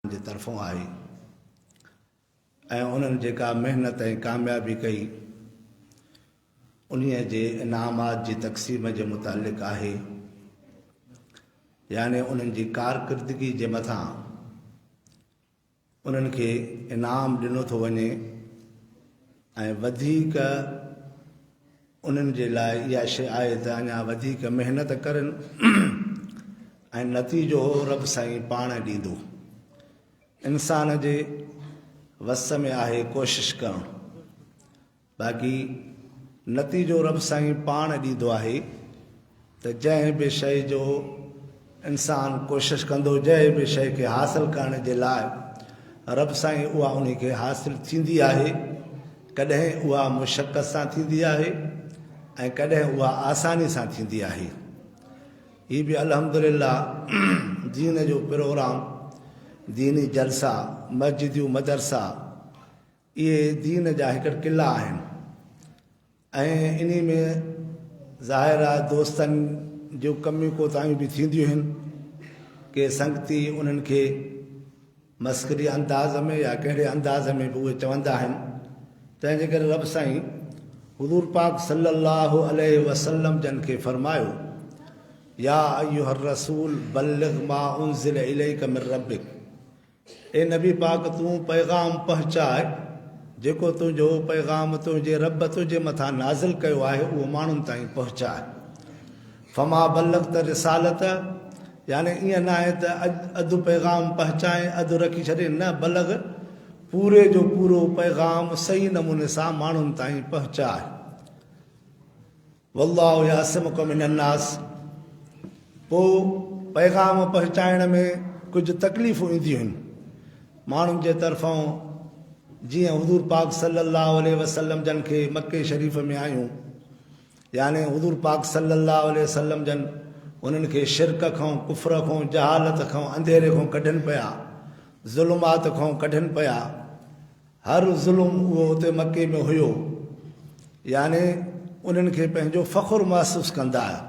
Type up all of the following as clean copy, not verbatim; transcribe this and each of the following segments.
जे तरफ़ों आई ऐं उन्हनि जेका महिनत ऐं कामयाबी कई उन्हीअ जे इनामात जी तक़सीम जे मुतालिक़ आहे। यानी उन्हनि जी कारकिरदगी जे मथां उन्हनि खे इनाम ॾिनो थो वञे ऐं वधीक उन्हनि जे लाइ इहा शइ आहे त अञा वधीक महिनत करनि ऐं नतीजो रब साईं पाण ॾींदो। इंसान जे वस में आहे कोशिश करणु, बाक़ी नतीजो रब साईं पाण ॾींदो आहे। त जंहिं बि शइ जो इंसान कोशिश कंदो, जंहिं बि शइ खे हासिलु करण जे लाइ रब साईं उहा उन खे हासिलु थींदी आहे। कॾहिं उहा मुशक़त सां थींदी आहे ऐं कॾहिं उहा आसानी सां थींदी आहे। हीअ बि अल्हम्दुलिल्लाह दीन जो प्रोग्राम, दीनी जलसा, मस्जिदियूं, मदरसा, इहे दीन जा हिकिड़ा क़िला आहिनि ऐं इन में ज़ाहिर आहे दोस्तनि जूं कमियूं कोताहियूं बि थींदियूं आहिनि के संगती उन्हनि खे मस्करी अंदाज़ में या कहिड़े अंदाज़ में बि उहे चवंदा आहिनि। तंहिंजे करे रब साईं हुज़ूर पाक सल्लल्लाहु अलैहि वसल्लम जन खे फरमायो, या अय्युहर रसूल बल्लिग़ मा उनज़िल इलैका मिन रब्बिक, ए नबी पाक तूं पैगाम पहुचाए जेको तुंहिंजो पैगाम तुंहिंजे रब तुंहिंजे मथां नाज़िल कयो आहे उहो माण्हुनि ताईं पहुचाए। फमा बल्लग़त रिसालत, यानी ईअं न आहे त अधु पैगाम पहुचाए अधु रखी छॾे, न, बलग पूरे जो पूरो पैगाम सही नमूने सां माण्हुनि ताईं पहुचाए। वल्लाहु यासिमुका मिनन्नास, पोइ पैगाम पहुचाइण में कुझु तकलीफ़ूं ईंदियूं आहिनि माण्हुनि जे तरफ़ां। जीअं हुज़ूर पाक सल्लल्लाहु अलैहि वसल्लम जन खे मके शरीफ़ में आयूं, यानी हुज़ूर पाक सल्लल्लाहु अलैहि वसल्लम जन उन्हनि खे शिरक खां, कुफ्र खां, जहालत खां, अंधेरे खां कढनि पिया, ज़ुल्मात खां कढनि पिया। हर ज़ुल्म उहो उते मके में हुयो, यानी उन्हनि खे पंहिंजो फ़ख़ुरु महसूसु कंदा हुआ।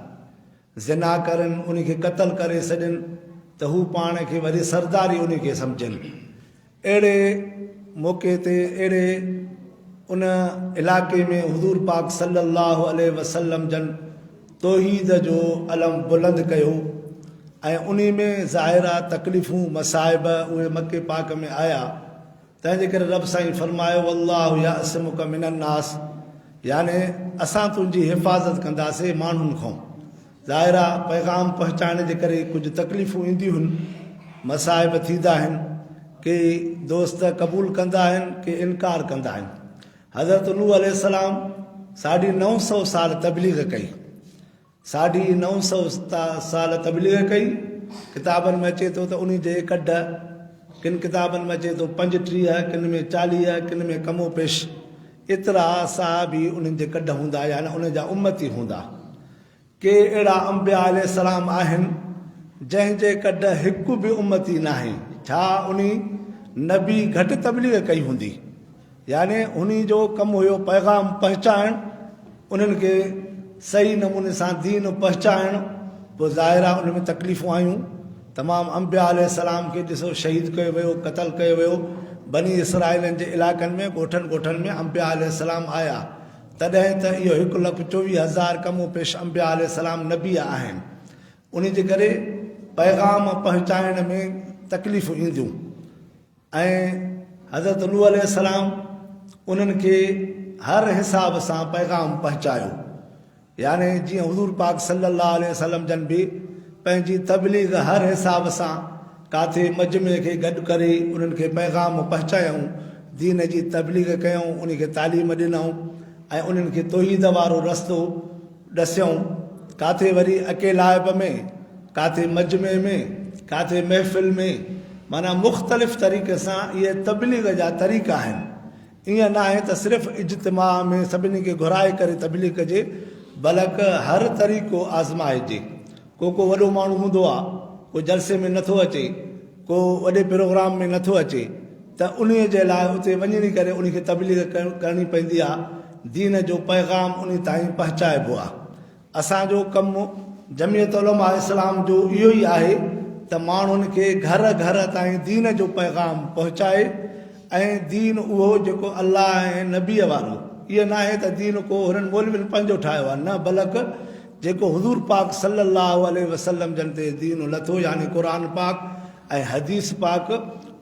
ज़िना करनि, उन खे क़तल करे छॾनि त हू पाण खे वरी सरदारी उन खे सम्झनि। अहिड़े मौक़े ते, अहिड़े उन इलाइक़े में हुज़ूर पाक सल्लल्लाहु अलैहि वसल्लम जन तौहीद जो अलम बुलंद कयो ऐं उन में ज़ाहिरा तकलीफ़ूं, मसाइब उहे मके पाक में आया। तंहिंजे करे रब साईं फरमायो, वल्लाहु यासिमुका मिनन्नास, यानी असां तुंहिंजी हिफ़ाज़त कंदासीं माण्हुनि खां। ज़ाहिरा पैगाम पहुचाइण जे करे कुझु तकलीफ़ूं ईंदियूं आहिनि, मसाइब थींदा आहिनि, के दोस्त क़बूल कंदा आहिनि, के इनकार कंदा आहिनि। हज़रत नूह अलैहिस्सलाम 950 साल तबलीग कई, 950 साल तबलीग कई। किताबनि में अचे थो त उन जे कढ, किन किताबनि में अचे थो 35, किन में 40, किन में कमो पेश एतिरा साहबी उन्हनि जे कढ हूंदा, यानी उन जा उम्मती हूंदा। के अहिड़ा अंबिया अलैहिस्सलाम आहिनि जंहिंजे कढ हिकु बि उम्मती न आहे। छा उन नबी घटि तबलीग कई हूंदी? यानी उन जो कमु हुयो पैगाम पहुचाइणु, उन्हनि खे सही नमूने सां दीन पहुचाइणु। पोइ ज़ाहिरा उन में तकलीफ़ूं आयूं। तमामु अंबिया अलैहिस्सलाम खे ॾिसो शहीद कयो वियो, क़तल कयो वियो। बनी इसराइलनि जे इलाइक़नि में, ॻोठनि ॻोठनि में अंबिया अलैहिस्सलाम आया। तॾहिं त इहो 1,24,000 कमो पेश अंबिया अलैहिस्सलाम नबी आहिनि। उन जे करे पैगाम पहुचाइण में तकलीफ़ूं ईंदियूं। ऐं हज़रत नूह अलैहिस्सलाम उन्हनि खे हर हिसाब सां पैगाम पहुचायो, यानी जीअं हुज़ूर पाक सल्लल्लाहु अलैहि वसल्लम जन बि पंहिंजी तबलीग हर हिसाब सां काथे मजमे खे गॾु करे उन्हनि खे पैगाम पहुचायूं, दीन जी तबलीग कयूं, उन खे तालीम ॾिनऊं ऐं उन्हनि खे तौहीद वारो रस्तो ॾसियऊं। काथे वरी अकेलाइब में, काथे मजमे में, काथे महफ़िल में, माना मुख़्तलिफ़ तरीक़े सां इहे तबलीग जा तरीक़ा आहिनि। ईअं न आहे त सिर्फ़ु इज्तिमा में सभिनी खे घुराए करे तबलीग कजे, बल्कि हर तरीक़ो आज़माइजे। को वॾो माण्हू हूंदो आहे, को जलसे में नथो अचे, को वॾे प्रोग्राम में नथो अचे, त उन जे लाइ उते वञी करे उन खे तबलीग करणी पवंदी आहे। दीन जो पैगाम उन ताईं पहुचाइबो आहे। असांजो कमु जमियत उलमा इस्लाम जो इहो ई आहे त माण्हुनि खे घर घर ताईं दीन जो पैगाम पहुचाए ऐं दीन उहो जेको अल्लाह ऐं नबीअ वारो इहो न आहे त दीन को हुननि मौलवियुनि पंहिंजो ठाहियो आहे, न बल्कि जेको हुज़ूर पाक सल्लल्लाहु अलैहि वसल्लम जन ते दीन लथो यानी क़ुरान पाक ऐं हदीस पाक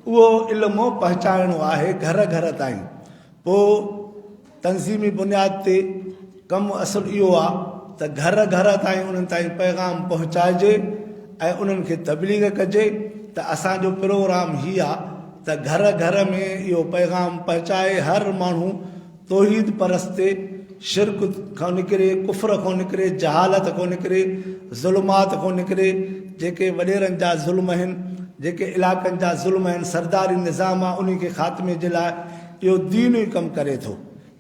उहो इल्मु पहुचाइणो आहे घर घर ताईं। पोइ तंज़ीमी बुनियाद ते कमु असुलु इहो आहे त घर घर ताईं उन्हनि ताईं पैगाम पहुचाइजे ऐं उन्हनि खे तबलीग कजे। त असांजो प्रोग्राम हीअ आहे त घर घर में इहो पैगाम पहुचाए हर माण्हू तौहीद परस्ते शिरक खां निकिरे, कुफ़र खां निकिरे, जहालत खां निकिरे, ज़ुल्मात खां निकिरे, जेके वॾेरनि जा ज़ुल्म आहिनि, जेके इलाइक़नि जा ज़ुल्म आहिनि, सरदारी निज़ाम आहे, उन खे ख़ात्मे जे लाइ इहो दीन ई कमु करे थो।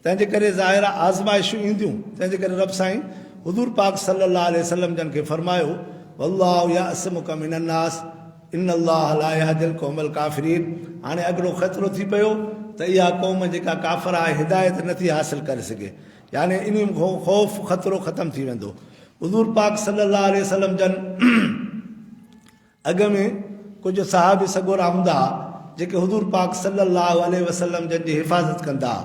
तंहिंजे करे ज़ाहिर आज़माइशूं ईंदियूं, तंहिंजे करे रब साईं हुज़ूर पाक सल्लल्लाहु अलैहि वसल्लम जन खे फरमायो वल्लाहु यअसिमुका मिनन्नास इन्नल्लाह ला यहदिल क़ौमल काफ़िरीन। हाणे अॻिलो ख़तरो थी पियो त इहा क़ौम जेका काफ़िर आहे हिदायत नथी हासिल करे सघे, यानी इन ख़ौफ़ ख़तरो ख़तमु थी वेंदो। हुज़ूर पाक सल्लल्लाहु अलैहि वसल्लम जन अॻ में कुझु सहाबी सॻोरा हूंदा जेके हुज़ूर पाक सल्लल्लाहु अलैहि वसल्लम जन जी हिफ़ाज़त कंदा।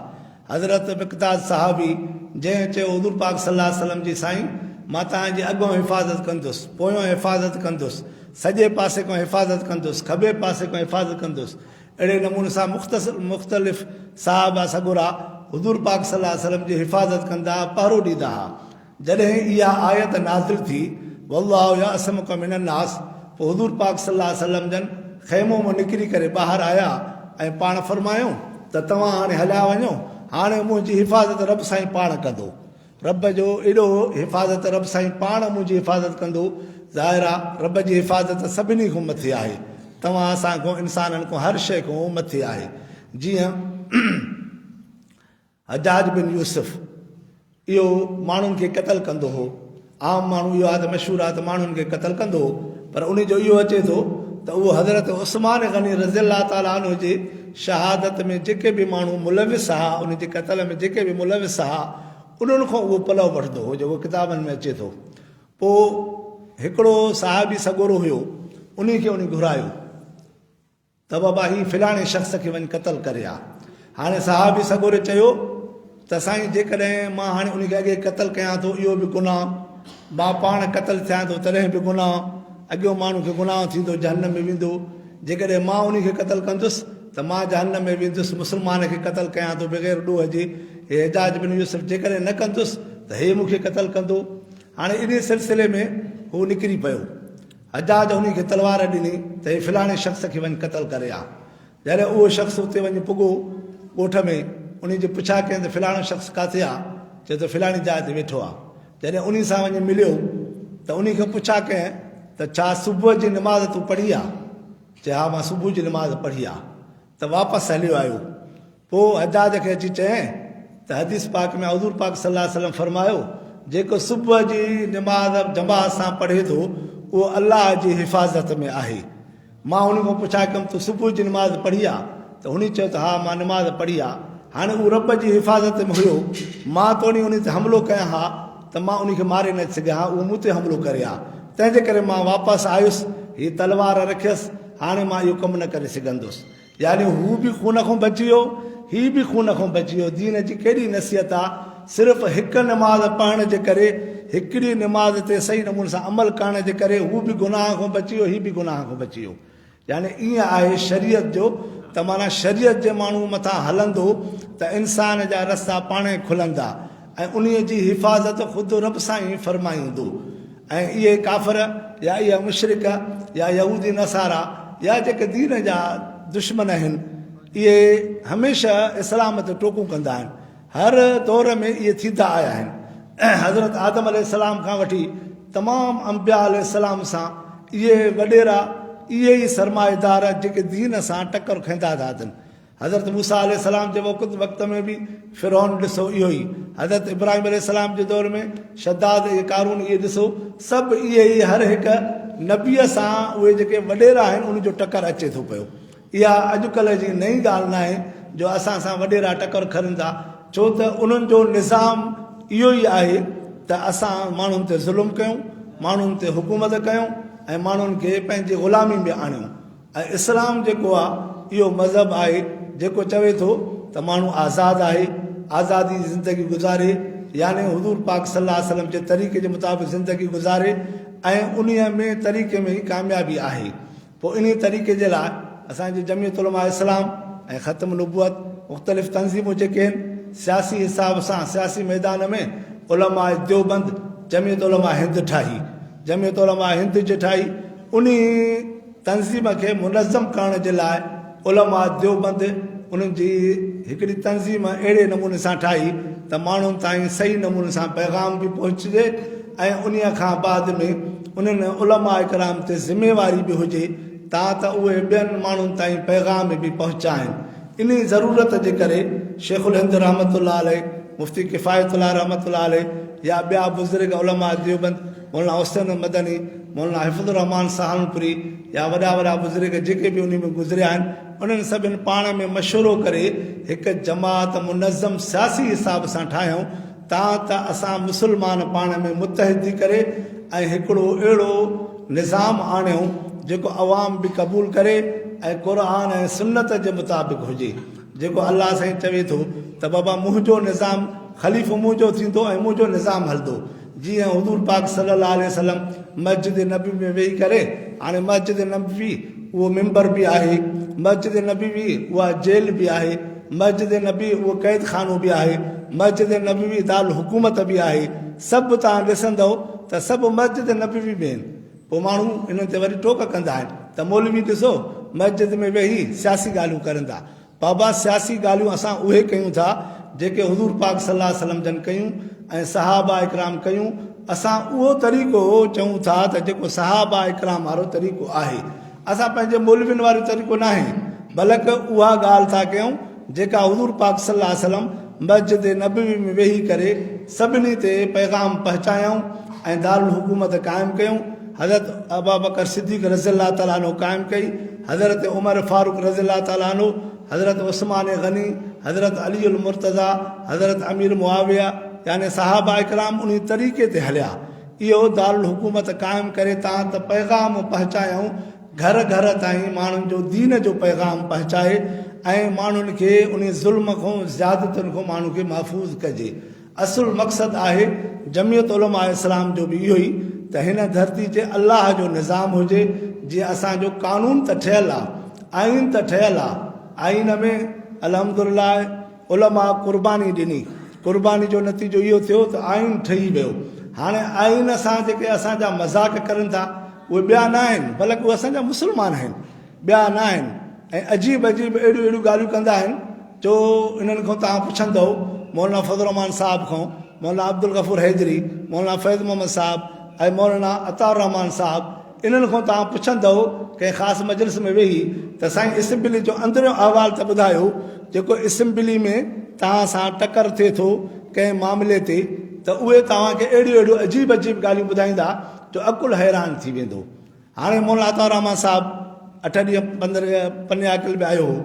हज़रत मिक़दाद सहाबी जंहिं चयो हुज़ूर पाक सल्लल्लाहु अलैहि वसल्लम जी साईं मां तव्हांजी अॻों हिफ़ाज़त कंदुसि, पोयों हिफ़ाज़त कंदुसि, सॼे पासे खां हिफ़ाज़त कंदुसि, खॿे पासे खां हिफ़ाज़त कंदुसि। अहिड़े नमूने सां मुख़्तलिफ़ साहबा सॻोरा हुज़ूर पाक सल्लल्लाहु अलैहि वसल्लम जी हिफ़ाज़त कंदा, पहरो ॾींदा हुआ। जॾहिं इहा आयत नाज़िल थी वल्लाहु यअसिमुका मिनन्नास, पोइ हुज़ूर पाक सल्लल्लाहु अलैहि वसल्लम जन ख़ैमो मां निकिरी करे ॿाहिरि आया ऐं पाण फरमायूं त तव्हां हाणे हलिया वञो, हाणे मुंहिंजी हिफ़ाज़त रब साईं पाण कंदो। रब जो एॾो हिफ़ाज़त रब साईं पाण मुंहिंजी हिफ़ाज़त कंदो। ज़ाहिर आहे रब जी हिफ़ाज़त सभिनी खां मथे आहे, तव्हां असां खां इंसाननि खां हर शइ खां मथे आहे। जीअं हजाज बिन यूसुफ इहो माण्हुनि खे क़तल कंदो हो, आम माण्हू इहो आहे त मशहूरु आहे त माण्हुनि खे क़तल कंदो हो, पर उन जो इहो अचे थो त उहो हज़रत उस्मान गनी रज़ियल्लाहु ताला अन्हु जे शहादत में जेके बि माण्हू मुलविस हुआ, उन जे क़तल में जेके बि मुलविस हुआ, उन्हनि खां उहो पलव वठंदो हो जेको किताबनि में अचे थो। पोइ हिकिड़ो साहिबी सॻोरो हुयो, उन खे उन घुरायो त बाबा ही फिलाणे शख़्स खे वञी क़तल करे आ। हाणे साहिबी सॻोरे चयो त साईं जेकॾहिं मां हाणे उनखे अॻे क़तल कयां थो इहो बि गुनाह, मां पाण क़तल थियां थो तॾहिं बि गुनाह, अॻियो माण्हू खे गुनाह थींदो, जहन्नम में वेंदो। जेकॾहिं मां उन खे क़तल कंदुसि त मां जहन्नम में वेंदुसि, मुस्लमान खे क़तल कयां थो बग़ैर ॾोह जे, हे हजाज बिन यूसुफ जेकॾहिं न कंदुसि त हे मूंखे क़तल कंदो। हाणे इन सिलसिले में हू निकिरी पियो, हजाज उन खे तलवार ॾिनी त हे फिलाणे शख़्स खे वञी क़तल करे आ। जॾहिं उहो शख़्स उते वञी पुॻो ॻोठ में, उन जे पुछा कयईं त फिलाणो शख़्स किथे आहे, चए थो फिलाणी जाइ ते वेठो आहे। जॾहिं उन सां वञी मिलियो त उन खे पुछा कयईं त छा सुबुह जी निमाज़ तूं पढ़ी आहे? चए हा मां सुबुह जी निमाज़ पढ़ी आहे। त वापसि हलियो आयो। पोइ हजाज खे अची चयईं त हदीस पाक में हुज़ूर पाक सल्लल्लाहु अलैहि वसल्लम फरमायो जेको सुबुह जी निमाज़ जमात सां पढ़े थो उहो अल्लाह जी हिफ़ाज़त में आहे। मां हुन खां पुछा कयमि तूं सुबुह जी निमाज़ पढ़ी आहे? त हुन चयो त हा मां निमाज़ पढ़ी आहे। हाणे उहो रब जी हिफ़ाज़त में हुयो, मां तोड़ी उन ते हमिलो कयां हा त मां उनखे मारे न सघियां हा, उहो मूं ते हमिलो करे हा। तंहिंजे करे मां वापसि आयुसि, हीअ तलवार रखियसि, हाणे मां इहो कमु न करे सघंदुसि। यानी हू बि खून खां बची वियो, हीअ बि खून खां बची वियो। दीन जी केॾी नसीहत आहे, सिर्फ़ु हिकु निमाज़ पढ़ण जे करे, हिकिड़ी निमाज़ ते सही नमूने सां अमल करण जे करे हू बि गुनाह खां बची वियो, हीअ बि गुनाह खां बची वियो। यानी ईअं आहे शरीयत जो त माना शरीयत जे माण्हू मथां हलंदो त इंसान जा रस्ता पाण ई खुलंदा ऐं उन जी हिफ़ाज़त ख़ुदि रब सां ई फ़रमाईंदो। ऐं इहे काफ़िर या इहा मुशरिक या यहूदी नसारा या जेके दीन जा दुश्मन आहिनि, इहे हमेशह इस्लाम ते टोकूं कंदा आहिनि। हर दौर में इहे थींदा आया आहिनि। हज़रत आदम अलैहिस्सलाम खां वठी तमामु अंबिया अलैहिस्सलाम सां इहे वॾेरा, इहे ई सरमाएदार जेके दीन सां टकर खाईंदा था अचनि। हज़रत मूसा अलैहिस्सलाम जे वक़्त में बि फिरौन ॾिसो इहो ई, हज़रत इब्राहिम अलैहिस्सलाम जे दौर में शद्दाद ऐं कारून, इहे ॾिसो सभु इहे ई हर हिकु नबीअ सां उहे जेके वॾेरा आहिनि उनजो टकर अचे थो पियो। इहा अॼुकल्ह जी नई ॻाल्हि न आहे जो असां सां वॾेरा टकर खणंदा, छो त उन्हनि जो निज़ाम इहो ई आहे त असां माण्हुनि ते ज़ुल्म कयूं, माण्हुनि ते हुकूमत कयूं ऐं माण्हुनि खे पंहिंजी ग़ुलामी में आणियो। ऐं इस्लाम जेको आहे इहो मज़हब आहे जेको चवे थो त माण्हू आज़ादु आहे, आज़ादी जी ज़िंदगी गुज़ारे, यानी हुज़ूर पाक सल्लल्लाहु अलैहि वसल्लम जे तरीक़े जे मुताबिक़ ज़िंदगी गुज़ारे ऐं उन में तरीक़े में ई कामयाबी आहे। पोइ इन तरीक़े जे लाइ असांजी जमियत उलमा इस्लाम ऐं ख़तम नबूअत मुख़्तलिफ़ तंज़ीमूं जेके आहिनि सियासी हिसाब सां सियासी मैदान में उलमा देवबंद जमियत उलमा हिंद ठाही, जमियत उलमा हिंद जे ठाही। उन तंज़ीम खे मुनज़म करण जे लाइ उलमा देवबंद उन्हनि जी हिकिड़ी तंज़ीम अहिड़े नमूने सां ठाही त माण्हुनि ताईं सही नमूने सां पैगाम बि पहुचिजे ऐं उन खां बाद में उन्हनि उलमा इकराम ते ज़िम्मेवारी बि हुजे त उहे ॿियनि माण्हुनि ताईं पैगाम बि पहुचाइनि। इन ज़रूरत जे करे शेखुल हिंद रहमतुल्लाह अलैह, मुफ्ती किफ़ायतुल्लाह रहमतुल्लाह अलैह या ॿिया बुज़ुर्ग उलमा देवबंद मौलाना हुसैन मदनी, मौलाना हिफ़्ज़ुर रहमान सहारनपुरी या वॾा वॾा बुज़ुर्ग जेके बि उन में गुज़रिया आहिनि उन्हनि सभिनि पाण में मशवरो करे हिकु जमात मुनज़म सियासी हिसाब सां ठाहियूं त असां मुस्लमान पाण में मुतहिद थी करे ऐं हिकिड़ो अहिड़ो निज़ाम आणियूं जेको अवाम बि क़बूल करे ऐं क़ुर ऐं सुन्नत जे मुताबिक़ हुजे। जेको अलाह साईं चवे थो त बाबा मुंहिंजो निज़ाम ख़लीफ़ो मुंहिंजो थींदो ऐं मुंहिंजो निज़ाम हलंदो। जीअं हुज़ूर पाक सल्लल्लाहु अलैहि वसल्लम मस्जिद नबी में वेही करे, हाणे मस्जिद नबी उहो मिंबर बि आहे, मस्जिद नबी उहा जेल बि आहे, मस्जिद नबी उहो क़ैद खानो बि आहे, मस्जिद नबी दाल हुकूमत बि आहे। सभु तव्हां ॾिसंदव त सभु मस्जिद नबी में आहिनि। पोइ माण्हू इन्हनि ते वरी टोक कंदा आहिनि त मौलवी ॾिसो मस्जिद में वेही सियासी ॻाल्हियूं करनि था। बाबा सियासी ॻाल्हियूं असां उहे कयूं था जेके हुज़ूर पाक सल्लल्लाहु अलैहि वसल्लम जन कयूं ऐं सहाबा इकराम कयूं। असां उहो तरीक़ो चऊं था त जेको सहाबा इकराम वारो तरीक़ो आहे। असां पंहिंजे मौलवियुनि वारो तरीक़ो न आहे, बल्कि उहा ॻाल्हि था कयूं जेका हुज़ूर पाक सल्लल्लाहु अलैहि वसल्लम मस्जिद नबी में वेही करे सभिनी ते पैगाम पहुचायूं ऐं दारुल हुकूमत क़ाइमु कयूं। हज़रत अबू बकर सिद्दीक़ रज़ियल्लाहु ताला अन्हु क़ाइमु कई, हज़रत उमर फारूक रज़ियल्लाहु ताला अन्हु, हज़रत उस्मान गनी, हज़रत अली उल मुर्तज़ा, हज़रत अमीर मुआविया, यानी सहाबा इकराम उन तरीक़े ते हलिया। इहो दारुल हुकूमत क़ाइमु करे तव्हां त पैगाम पहुचायूं घर घर ताईं, माण्हुनि जो दीन जो पैगाम पहुचाए ऐं माण्हुनि खे उन ज़ुल्म खां ज़्यादतियुनि खां माण्हू खे महफ़ूज़ कजे। असुलु मक़सदु आहे जमियत उलमा इस्लाम जो बि इहो ई त हिन धरती ते अलाह जो निज़ाम हुजे। जीअं असांजो कानून त ठहियलु आहे, आइन त ठहियलु आहे, आइन में अल्हम्दुलिल्लाह उलमा क़ुर्बानी ॾिनी, क़ुर्बानी जो नतीजो इहो थियो त आइन ठही वियो। हाणे आइन सां जेके असांजा मज़ाक करनि था उहे ॿिया न आहिनि, बल्कि उहे असांजा मुस्लमान आहिनि, ॿिया न आहिनि। ऐं अजीब अजीब अहिड़ियूं अहिड़ियूं ॻाल्हियूं कंदा आहिनि जो इन्हनि खां तव्हां पुछंदव मौलाना फज़ल रहमान साहिब खां, मौलाना अब्दुल गफ़ूर हैदरी, मौलाना फैज़ मोहम्मद साहिब ऐं मौलाना अताउर रहमान साहिब, इन्हनि खां तव्हां पुछंदव कंहिं ख़ासि मजलिस में वेही त साईं असेंबली जो अंदरियों अहवालु त ॿुधायो, जेको असेंबली में तव्हां सां टकर थिए थो कंहिं मामले ते त उहे तव्हांखे अहिड़ियूं अहिड़ियूं अजीब अजीब ॻाल्हियूं ॿुधाईंदा जो अकुलु हैरान थी वेंदो। हाणे मौलाना अताउर रहमान साहिब 8 ॾींहं 15 पन्याकल में आयो हो,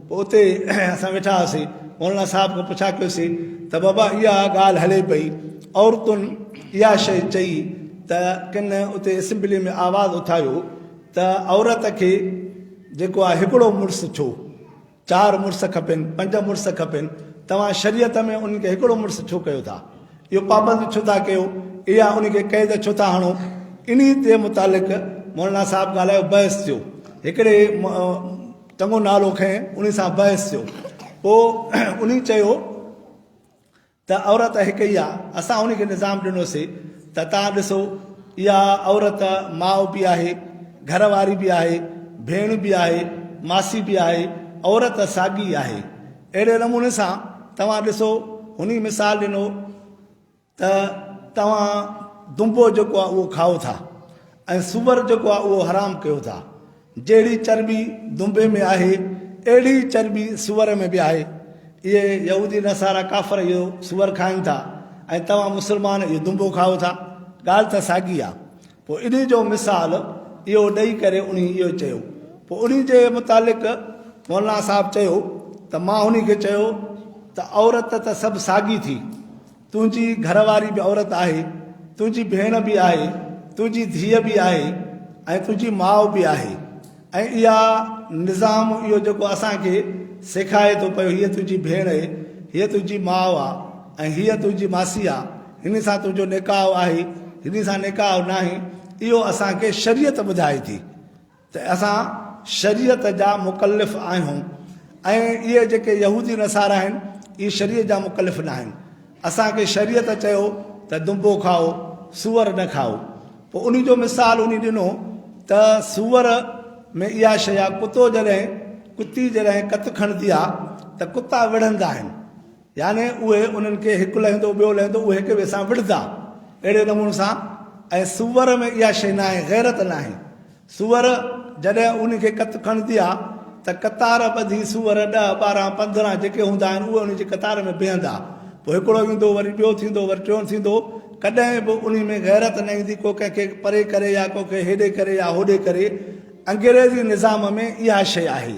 पोइ उते असां वेठा हुआसीं, मौलाना साहिब खां पुछा कयोसीं त बाबा इहा ॻाल्हि हले पई, औरतुनि इहा शइ चई त किन उते असेंबली में आवाज़ु उथायो त औरत खे जेको आहे हिकिड़ो मुड़ुसु छो, 4 मुड़ुस खपनि, 5 मुड़ुस खपनि, तव्हां शरीयत में उनखे हिकिड़ो मुड़ुसु छो कयो था, इहो पाबंद छो था कयो, इहा उनखे क़ैद छो था हणो। इन जे मुतालिक़ मौलाना साहिबु ॻाल्हायो, बहस थियो, हिकिड़े चङो नालो खंय उन सां बहस थियो। पोइ उन चयो त औरत हिकु ई आहे, असां उनखे निज़ाम ॾिनोसीं त तव्हां ॾिसो इहा औरत माउ बि आहे, घरवारी बि आहे, भेण बि आहे, मासी बि आहे, औरत साॻी आहे। अहिड़े नमूने सां तव्हां ॾिसो हुन मिसाल ॾिनो त तव्हां दुंबो जेको आहे उहो खाओ था ऐं सूअर जेको आहे उहो हराम कयो था। जहिड़ी चर्बी दुंबे में आहे अहिड़ी चर्बी सूअर में बि आहे। इहे यहूदी नसारा काफ़र इहो सूअर खाइनि था ऐं तव्हां मुस्लमान इहो दुंबो खाओ था, ॻाल्हि त साॻी आहे। पोइ इन जो मिसाल इहो ॾेई करे उन इहो चयो। पोइ उन जे मुतालिक़ मौलाना साहिबु चयो त मां उन खे चयो त औरत त सभु साॻी थी, तुंहिंजी घरवारी बि औरत आहे, तुंहिंजी भेण बि आहे, तुंहिंजी धीअ बि आहे ऐं तुंहिंजी माउ बि आहे ऐं इहा निज़ाम इहो जेको असांखे सेखारे थो पियो हीअ तुंहिंजी भेण आहे हीअ तुंहिंजी माउ आहे ऐं हीअ तुंहिंजी मासी आहे हिन सां तुंहिंजो निकाह आहे हिन सां निकाह न आहे इहो असांखे शरीयत ॿुधाए थी त असां शरीयत जा मुकल्लिफ़ आहियूं ऐं इहे जेके यहूदी नसारा आहिनि इहे शरीयत जा मुकल्लिफ़ न आहिनि असांखे शरीयत चयो त दुंबो खाओ सूअर न खाओ पोइ उन जो मिसाल उन ॾिनो त सूअर में इहा शइ आहे कुतो जॾहिं कुती जॾहिं कत खणंदी आहे त कुता विढ़ंदा आहिनि यानी उहे उन्हनि खे हिकु लहंदो ॿियो लहंदो उहे हिक ॿिए सां विढ़ंदा अहिड़े नमूने सां ऐं सूअर में इहा शइ न आहे गैरत न आहे सूअर जॾहिं उनखे कत खणंदी आहे त कतार ॿधी सूअर 10, 12, 15 जेके हूंदा आहिनि उहे उनजी कतार में बीहंदा पोइ हिकिड़ो ईंदो वरी ॿियो थींदो वरी टियों थींदो कॾहिं बि उन में गैरत न ईंदी को कंहिंखे परे करे या कंहिंखे हेॾे करे या होॾे करे अंग्रेज़ी निज़ाम में इहा शइ आहे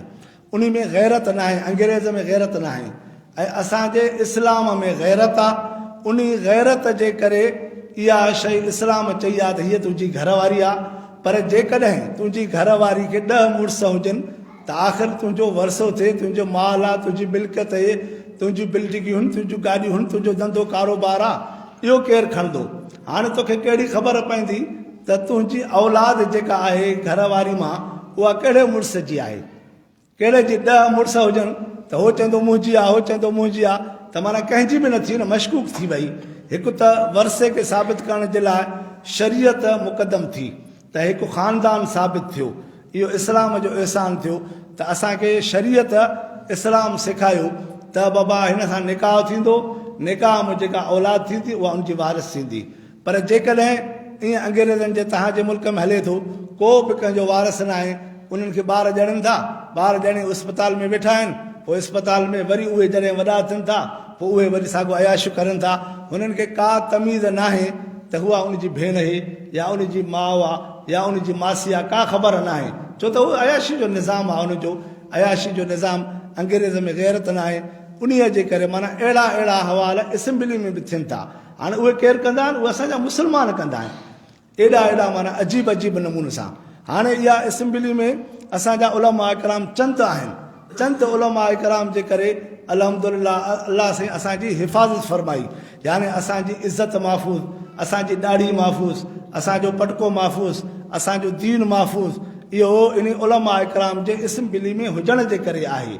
उन में गैरत न आहे अंग्रेज़ में गैरत न आहे ऐं असांजे इस्लाम में गैरत आहे उन गैरत जे करे इहा शइ इस्लाम चई आहे त हीअ तुंहिंजी घरवारी आहे पर जेकॾहिं तुंहिंजी घरवारी खे 10 मुड़ुस हुजनि त आख़िर तुंहिंजो वरसो थिए तुंहिंजो माल आहे तुंहिंजी मिल्कियत आहे तुंहिंजियूं बिल्डिंगियूं आहिनि तुंहिंजियूं गाॾियूं आहिनि तुंहिंजो धंधो कारोबार आहे इहो केरु खणंदो हाणे तोखे कहिड़ी ख़बर पवंदी त तुंहिंजी औलाद जेका आहे घरवारी मां उहा कहिड़े मुड़ुस जी आहे कहिड़े जी 10 मुड़ुस हुजनि त हो चवंदो मुंहिंजी आहे हो चवंदो मुंहिंजी आहे त माना कंहिंजी बि न थी न मशकूक थी वई हिकु त वरसे खे साबित करण जे लाइ शरीयत मुक़दम थी त हिकु ख़ानदान साबित थियो इहो इस्लाम जो अहसान थियो त असांखे शरीयत इस्लाम सेखारियो त बाबा हिन सां निकाह थींदो निकाह में जेका औलाद थींदी उहा उनजी वारिस थींदी पर जेकॾहिं ईअं अंग्रेज़नि जे तव्हांजे मुल्क में हले थो को बि कंहिंजो वारिस न आहे उन्हनि खे ॿार ॼणनि था ॿार ॼणी अस्पताल में वेठा आहिनि पोइ अस्पताल में वरी उहे जॾहिं वॾा थियनि था पोइ उहे वरी साॻियो अयाशू करनि था हुननि खे का तमीज़ न आहे त उहा उनजी भेण आहे या उनजी माउ आहे या उनजी मासी आहे का ख़बर न आहे छो त उहो अयाशी जो निज़ाम आहे उनजो अयाशी जो निज़ाम अंग्रेज़ में गैरत न आहे उन्हीअ जे करे माना अहिड़ा अहिड़ा हवाल असेंबली में बि थियनि था हाणे उहे केरु कंदा आहिनि उहे असांजा मुस्लमान कंदा आहिनि एॾा एॾा माना अजीब अजीब नमूने सां हाणे इहा असेंबली में असांजा उलमा इकराम चंद आहिनि चंद उलमा इकराम जे करे अल्हम्दुलिल्लाह अल्लाह साईं असांजी हिफ़ाज़त फरमाई यानी असांजी इज़त महफ़ूज़ असांजी ॾाढ़ी महफ़ूज़ असांजो पटको महफ़ूज़ असांजो दीन महफ़ूज़ इहो इन उलमा इकराम जे असेंबली में हुजण जे करे आहे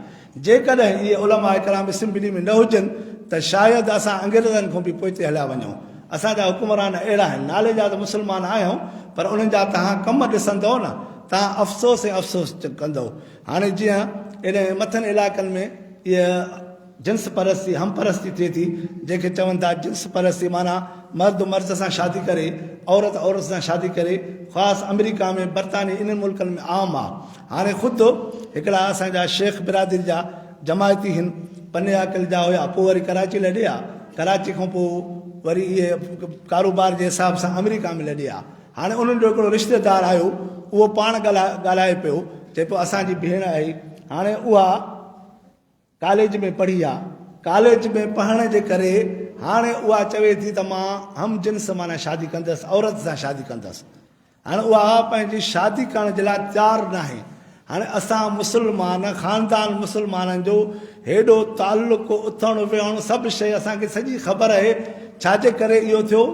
जेकॾहिं इहे उलमा इकराम असेंबली में न हुजनि त शायदि असां अंग्रेज़नि खां बि पोइते हलिया वञूं असांजा हुकुमरान अहिड़ा आहिनि नाले जा त मुस्लमान आहियूं पर उन्हनि जा तव्हां कम ॾिसंदव न तव्हां अफ़सोस ऐं अफ़सोस कंदव हाणे जीअं एॾे मथनि इलाइक़नि में इहा जिन्स परस्ती हम परस्ती थिए थी जंहिंखे चवनि था जिन्स परस्ती माना मर्द मर्द सां शादी करे औरत औरत सां शादी करे ख़ासि अमेरिका में बरतानिया इन्हनि मुल्कनि में आम आहे हाणे ख़ुदि हिकिड़ा असांजा शेख बिरादरी जा जमायती हिन पने अकल जा हुया पोइ वरी कराची लॾे कराची खां पोइ वरी इहे कारोबार जे हिसाब सां अमेरिका में लॾे हाणे उन्हनि जो हिकिड़ो रिश्तेदार आयो उहो पाण ॻाल्हाए पियो चए पियो असांजी भेण आहे हाणे उहा कॉलेज में पढ़ी आहे कॉलेज में पढ़ण जे करे हाणे उहा चवे थी त मां हम जिन्स माना शादी कंदसि औरत सां शादी कंदसि हाणे उहा पंहिंजी शादी करण जे लाइ तयारु न आहे हाणे असां मुस्लमान ख़ानदान मुस्लमाननि जो हेॾो तालुक़ु उथणु विहणु सभु शइ असांखे सॼी ख़बर आहे छाजे करे इहो थियो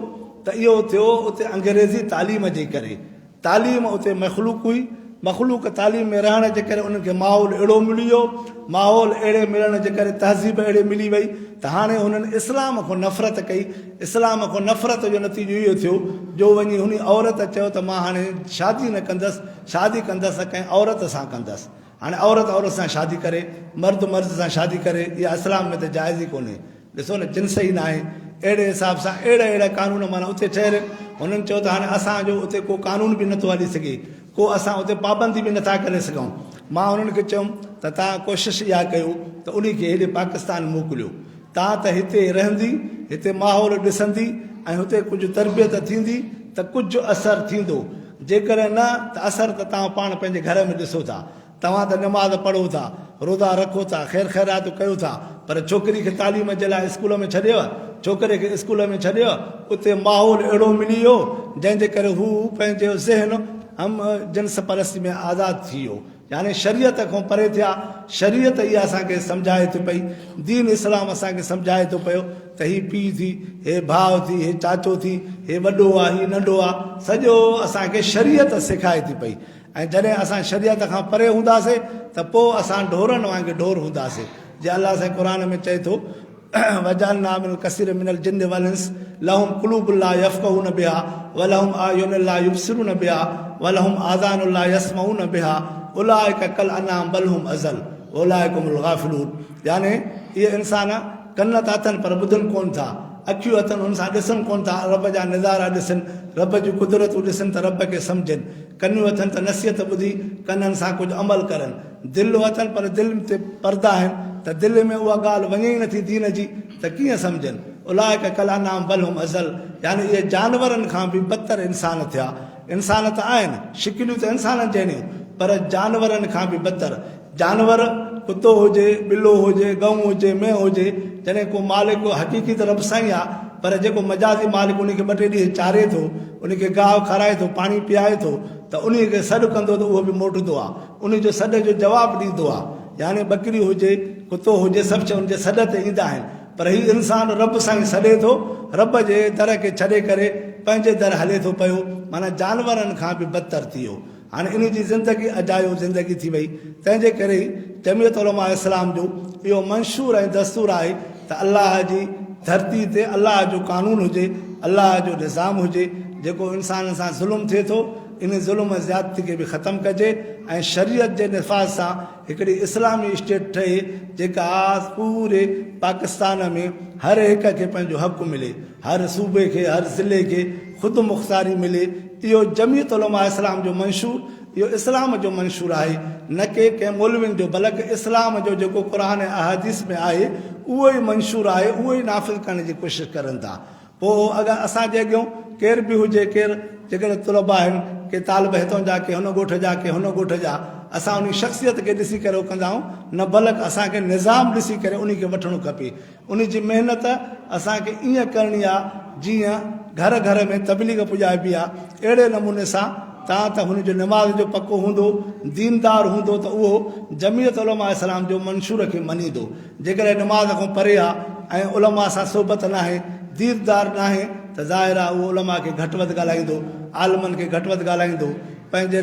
त इहो थियो उते अंग्रेज़ी तालीम जे करे तालीम उते मख़लूक हुई मख़लूक तालीम में रहण जे करे उन्हनि खे माहौल अहिड़ो मिली वियो माहौल अहिड़े मिलण जे करे तहज़ीब अहिड़े मिली वई त हाणे हुननि इस्लाम खां नफ़रत कई इस्लाम खां नफ़रत जो नतीजो इहो थियो जो वञी हुन औरत चयो त मां हाणे शादी न कंदसि शादी कंदसि कंहिं औरत सां कंदसि हाणे औरत औरत सां शादी करे मर्द मर्द सां शादी करे इहा इस्लाम में त जाइज़ ई कोन्हे ॾिसो न जिन्स ई न आहे अहिड़े हिसाब सां अहिड़ा अहिड़ा कानून माना उते ठहियल हुननि चयो त हाणे असांजो उते को कानून बि नथो हली सघे को असां उते पाबंदी बि नथा करे सघूं मां उन्हनि खे चयुमि त तव्हां कोशिशि इहा कयो त उन खे हेॾे पाकिस्तान मोकिलियो तव्हां त हिते रहंदी हिते माहौल ॾिसंदी ऐं हुते कुझु तरबियत थींदी त कुझु असरु थींदो जेकॾहिं न त असरु त तव्हां पाण पंहिंजे घर में ॾिसो था तव्हां त नमाज़ पढ़ो था रोज़ा रखो था ख़ैर ख़ैरात कयो था पर छोकिरी खे तालीम जे लाइ स्कूल में छॾियव छोकिरे खे स्कूल में छॾियो उते माहौल अहिड़ो मिली वियो जंहिंजे करे हू पंहिंजो ज़हन हम जिन्स परस्ती में आज़ादु थी वियो, यानी शरीयत खां परे थिया। शरीयत इहा असांखे सम्झाए थी पई, दीन इस्लाम असांखे सम्झाए थो पियो त हीउ पीउ थी, हे भाउ थी, हे चाचो थी, हे वॾो आहे, हीउ नंढो आहे, सॼो असांखे शरीयत सेखारे थी पई। ऐं जॾहिं असां शरीयत खां परे हूंदासीं त पोइ असां ढोरनि वांगुरु ढोर हूंदासीं। जीअं अलाह साईं क़ुर में चए थो वजालना मिन कसीर मिनल जिन्न वल इंस लहुम कुलूबुन ला यफ़क़हून बिहा वलहुम आयुन ला युबसिरून बिहा वलहुम आज़ान ला यस्मऊन बिहा उलाइका कल अनाम बल हुम अज़ल उलाइका हुमुल गाफ़िलून। यानी इहे इंसान कन त अथनि पर ॿुधनि कोन था, अखियूं अथनि हुन सां ॾिसनि कोन था, रब जा नज़ारा ॾिसनि, रब जूं कुदरतूं ॾिसनि त रब खे सम्झनि, कनियूं अथनि त नसीहत ॿुधी कननि सां कुझु अमल करनि, दिलि अथनि पर दिलि ते पर्दा आहिनि त दिलि में उहा ॻाल्हि वञे ई नथी दीन जी, त कीअं सम्झनि। उलाइका कल अनाम बल हुम अज़ल, यानी इहे जानवरनि खां बि बदतर इंसान थिया। इंसान त आहिनि, शिकिलियूं त इंसाननि जहिड़ियूं, पर जानवरनि खां बि बदतर। जानवर कुतो हुजे, ॿिलो हुजे, गऊं हुजे, मेंहुं हुजे, जॾहिं को मालिक हक़ीक़ी त रब साईं आहे, पर जेको मजाज़ी मालिक उनखे ॿ टे ॾींहं चारे थो, उनखे गाहु खाराए थो, पाणी पीआरे थो, त उनखे सॾु कंदो त उहो बि मोटंदो आहे, उनजो सॾ जो जवाबु ॾींदो आहे। यानी ॿकरी हुजे, कुतो हुजे, सभु शइ उनजे सॾ ते ईंदा आहिनि, पर हीउ इंसानु रब साईं सॾे थो, रब जे दर खे छॾे करे पंहिंजे दर हले थो पियो, माना जानवरनि खां बि बदतर थी वियो। हाणे इन जी ज़िंदगी अजायो ज़िंदगी थी वई। तंहिंजे करे ई जमियत उलमा इस्लाम जो इहो मंशूर ऐं दस्तूर आहे त अलाह जी धरती ते अलाह जो कानून हुजे, अलाह जो निज़ाम हुजे, जेको इंसान सां ज़ुल्म थिए थो इन ज़ुल्म ज़्यादती खे बि ख़तमु कजे ऐं शरीयत जे निफ़ाज़ सां हिकिड़ी इस्लामी स्टेट ठहे जेका पूरे पाकिस्तान में हर हिक खे पंहिंजो हक़ु मिले, हर सूबे खे, हर ज़िले खे ख़ुदि मुख़्तारी मिले। इहो जमियत उलमा इस्लाम जो मंशूर, इहो इस्लाम जो मंशूर आहे, न के कंहिं मौलवियुनि जो, बल्कि इस्लाम जो जेको क़ुर ऐं अहादीस में आहे उहो ई मंशूर आहे, उहो ई नाफ़िज़ करण जी कोशिशि करनि था। पोइ अगरि असांजे अॻियां केर बि हुजे, केरु जेकॾहिं तलबा आहिनि, के तालिब हितां जा, के हुन ॻोठ जा, के हुन ॻोठ जा, असां उन शख़्सियत खे ॾिसी करे कंदा आहियूं न, बल्कि असांखे निज़ाम ॾिसी करे उन खे वठणो खपे। उन जी महिनत असांखे ईअं करणी आहे जीअं घर घर में तबलीग पुॼाइबी आहे, अहिड़े नमूने सां तव्हां त हुनजो निमाज़ जो पको हूंदो, दीनदार हूंदो, त उहो जमियत उलमा इस्लाम जो मंशूर खे मञींदो। जेकॾहिं निमाज़ खां परे आहे ऐं उलमा सां सोबत न आहे, दीनदार न आहे, त ज़ाहिर आहे उहो उलमा खे घटि वधि ॻाल्हाईंदो, आलमनि खे घटि वधि ॻाल्हाईंदो, पंहिंजे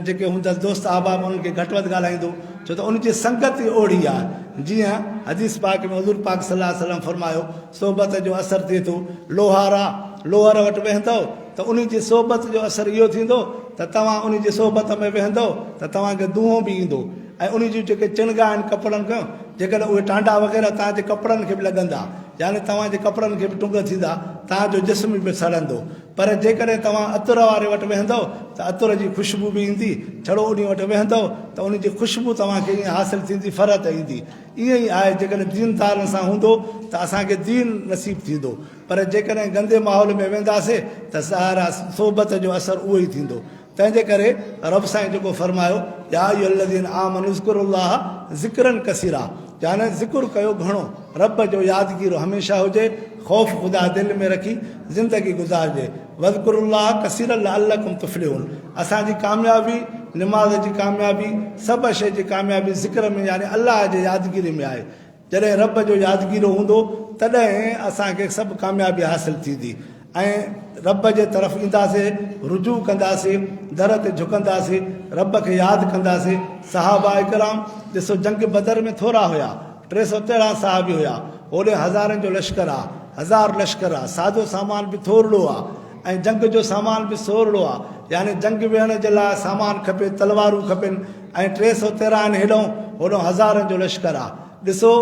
जेके हूंदसि दोस्त अहबाब उन्हनि खे घटि वधि ॻाल्हाईंदो, छो त उनजी संगत ई ओड़ी आहे। जीअं हदीस पाक में हुज़ूर पाक सल्लल्लाहु अलैहि वसल्लम फरमायो, सोबत जो असरु थिए थो, लोहार आहे, लोहर वटि वेहंदव त उन जी सोबत जो असरु इहो थींदो त तव्हां उन जी सोबत में वेहंदव त तव्हांखे दूंहों बि ईंदो, ऐं उन जूं जेके चिणगा आहिनि कपिड़नि खां, जेकॾहिं उहे टांडा वग़ैरह तव्हांजे कपिड़नि खे बि लॻंदा, यानी तव्हांजे कपिड़नि खे बि टुंग थींदा, तव्हांजो जिस्म बि सड़ंदो। पर जेकॾहिं तव्हां अतर वारे वटि वेहंदव त अतर जी ख़ुशबू बि ईंदी, छड़ो उन वटि वेहंदव त उन जी ख़ुशबू तव्हांखे ईअं हासिलु थींदी, फ़रत ईंदी। ईअं ई आहे, जेकॾहिं दीनदारनि सां हूंदो त असांखे दीन नसीबु थींदो, पर जेकॾहिं गंदे माहौल में वेंदासीं त सारा सोबत जो असरु उहो ई थींदो। तंहिंजे करे रब साईं जेको फरमायो, या अय्युहल्लज़ीना आमनू उज़्कुरुल्लाह ज़िक्रन कसीरा, यानी ज़िक्र कयो घणो, रब जो यादगीरो हमेशह हुजे, ख़ौफ़ ख़ुदा दिलि में रखी ज़िंदगी गुज़ारिजे। वज़कुरुल्लाह कसीरन लअल्लकुम तुफ़्लिहून। असांजी कामयाबी, निमाज़ जी कामयाबी, सभु शइ जी कामयाबी ज़िक्र में, यानी अलाह जे यादगिरी में आहे। जॾहिं रब जो यादगीरो हूंदो तॾहिं असांखे सभु कामयाबी हासिलु थींदी ऐं रब जे तरफ़ ईंदासीं, रुजू कंदासीं, दर ते झुकंदासीं, रब खे यादि कंदासीं। सहाबा इकराम ॾिसो, जंग बदर में थोरा हुया, 313 साहबी हुया, होॾे हज़ारनि जो लश्कर आहे, 1000 लश्कर आहे, सादो सामान बि थोरो आहे ऐं जंग जो सामान बि सोरड़ो आहे, यानी जंग वेहण जे लाइ सामान खपे, तलवारूं खपनि, ऐं 313 आहिनि हेॾों, होॾों हज़ारनि जो लश्कर आहे। ॾिसो,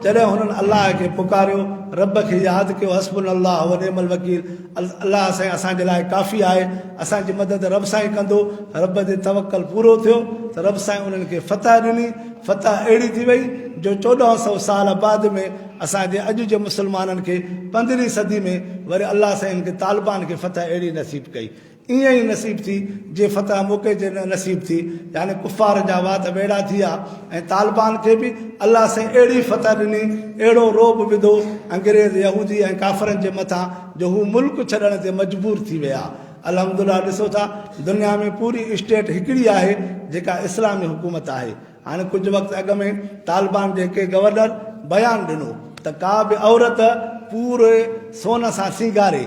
जॾहिं हुननि अलाह खे पुकारियो, रब खे यादि कयो, हस्बुनल्लाह व निअमल वकील, अलाह साईं असांजे लाइ काफ़ी आहे, असांजी मदद रब साईं कंदो, रब ते तवक्कल पूरो थियो त रब साईं उन्हनि खे फतह ॾिनी। फतह अहिड़ी थी वई जो 1400 साल बाद में असांजे अॼु जे मुस्लमाननि खे 15वीं सदी में वरी अलाह साईं खे तालिबान खे फतह अहिड़ी नसीब कई। ईअं ई नसीब थी जे फतह मौक़े जे नसीब थी, यानी कुफ़ार जा वात बेड़ा थी विया ऐं तालिबान खे बि अलाह साईं अहिड़ी फतह ॾिनी, अहिड़ो रोब विधो अंग्रेज़, यहूदी ऐं काफ़रनि जे मथां जो हू मुल्क छॾण ते मजबूर थी विया। अल्हम्दुलिल्लाह ॾिसो था दुनिया में पूरी स्टेट हिकिड़ी आहे जेका इस्लामी हुकूमत आहे। हाणे कुझु वक़्तु अॻु में तालिबान जेके गवर्नर बयानु ॾिनो त का बि औरत पूरे सोन सां सींगारे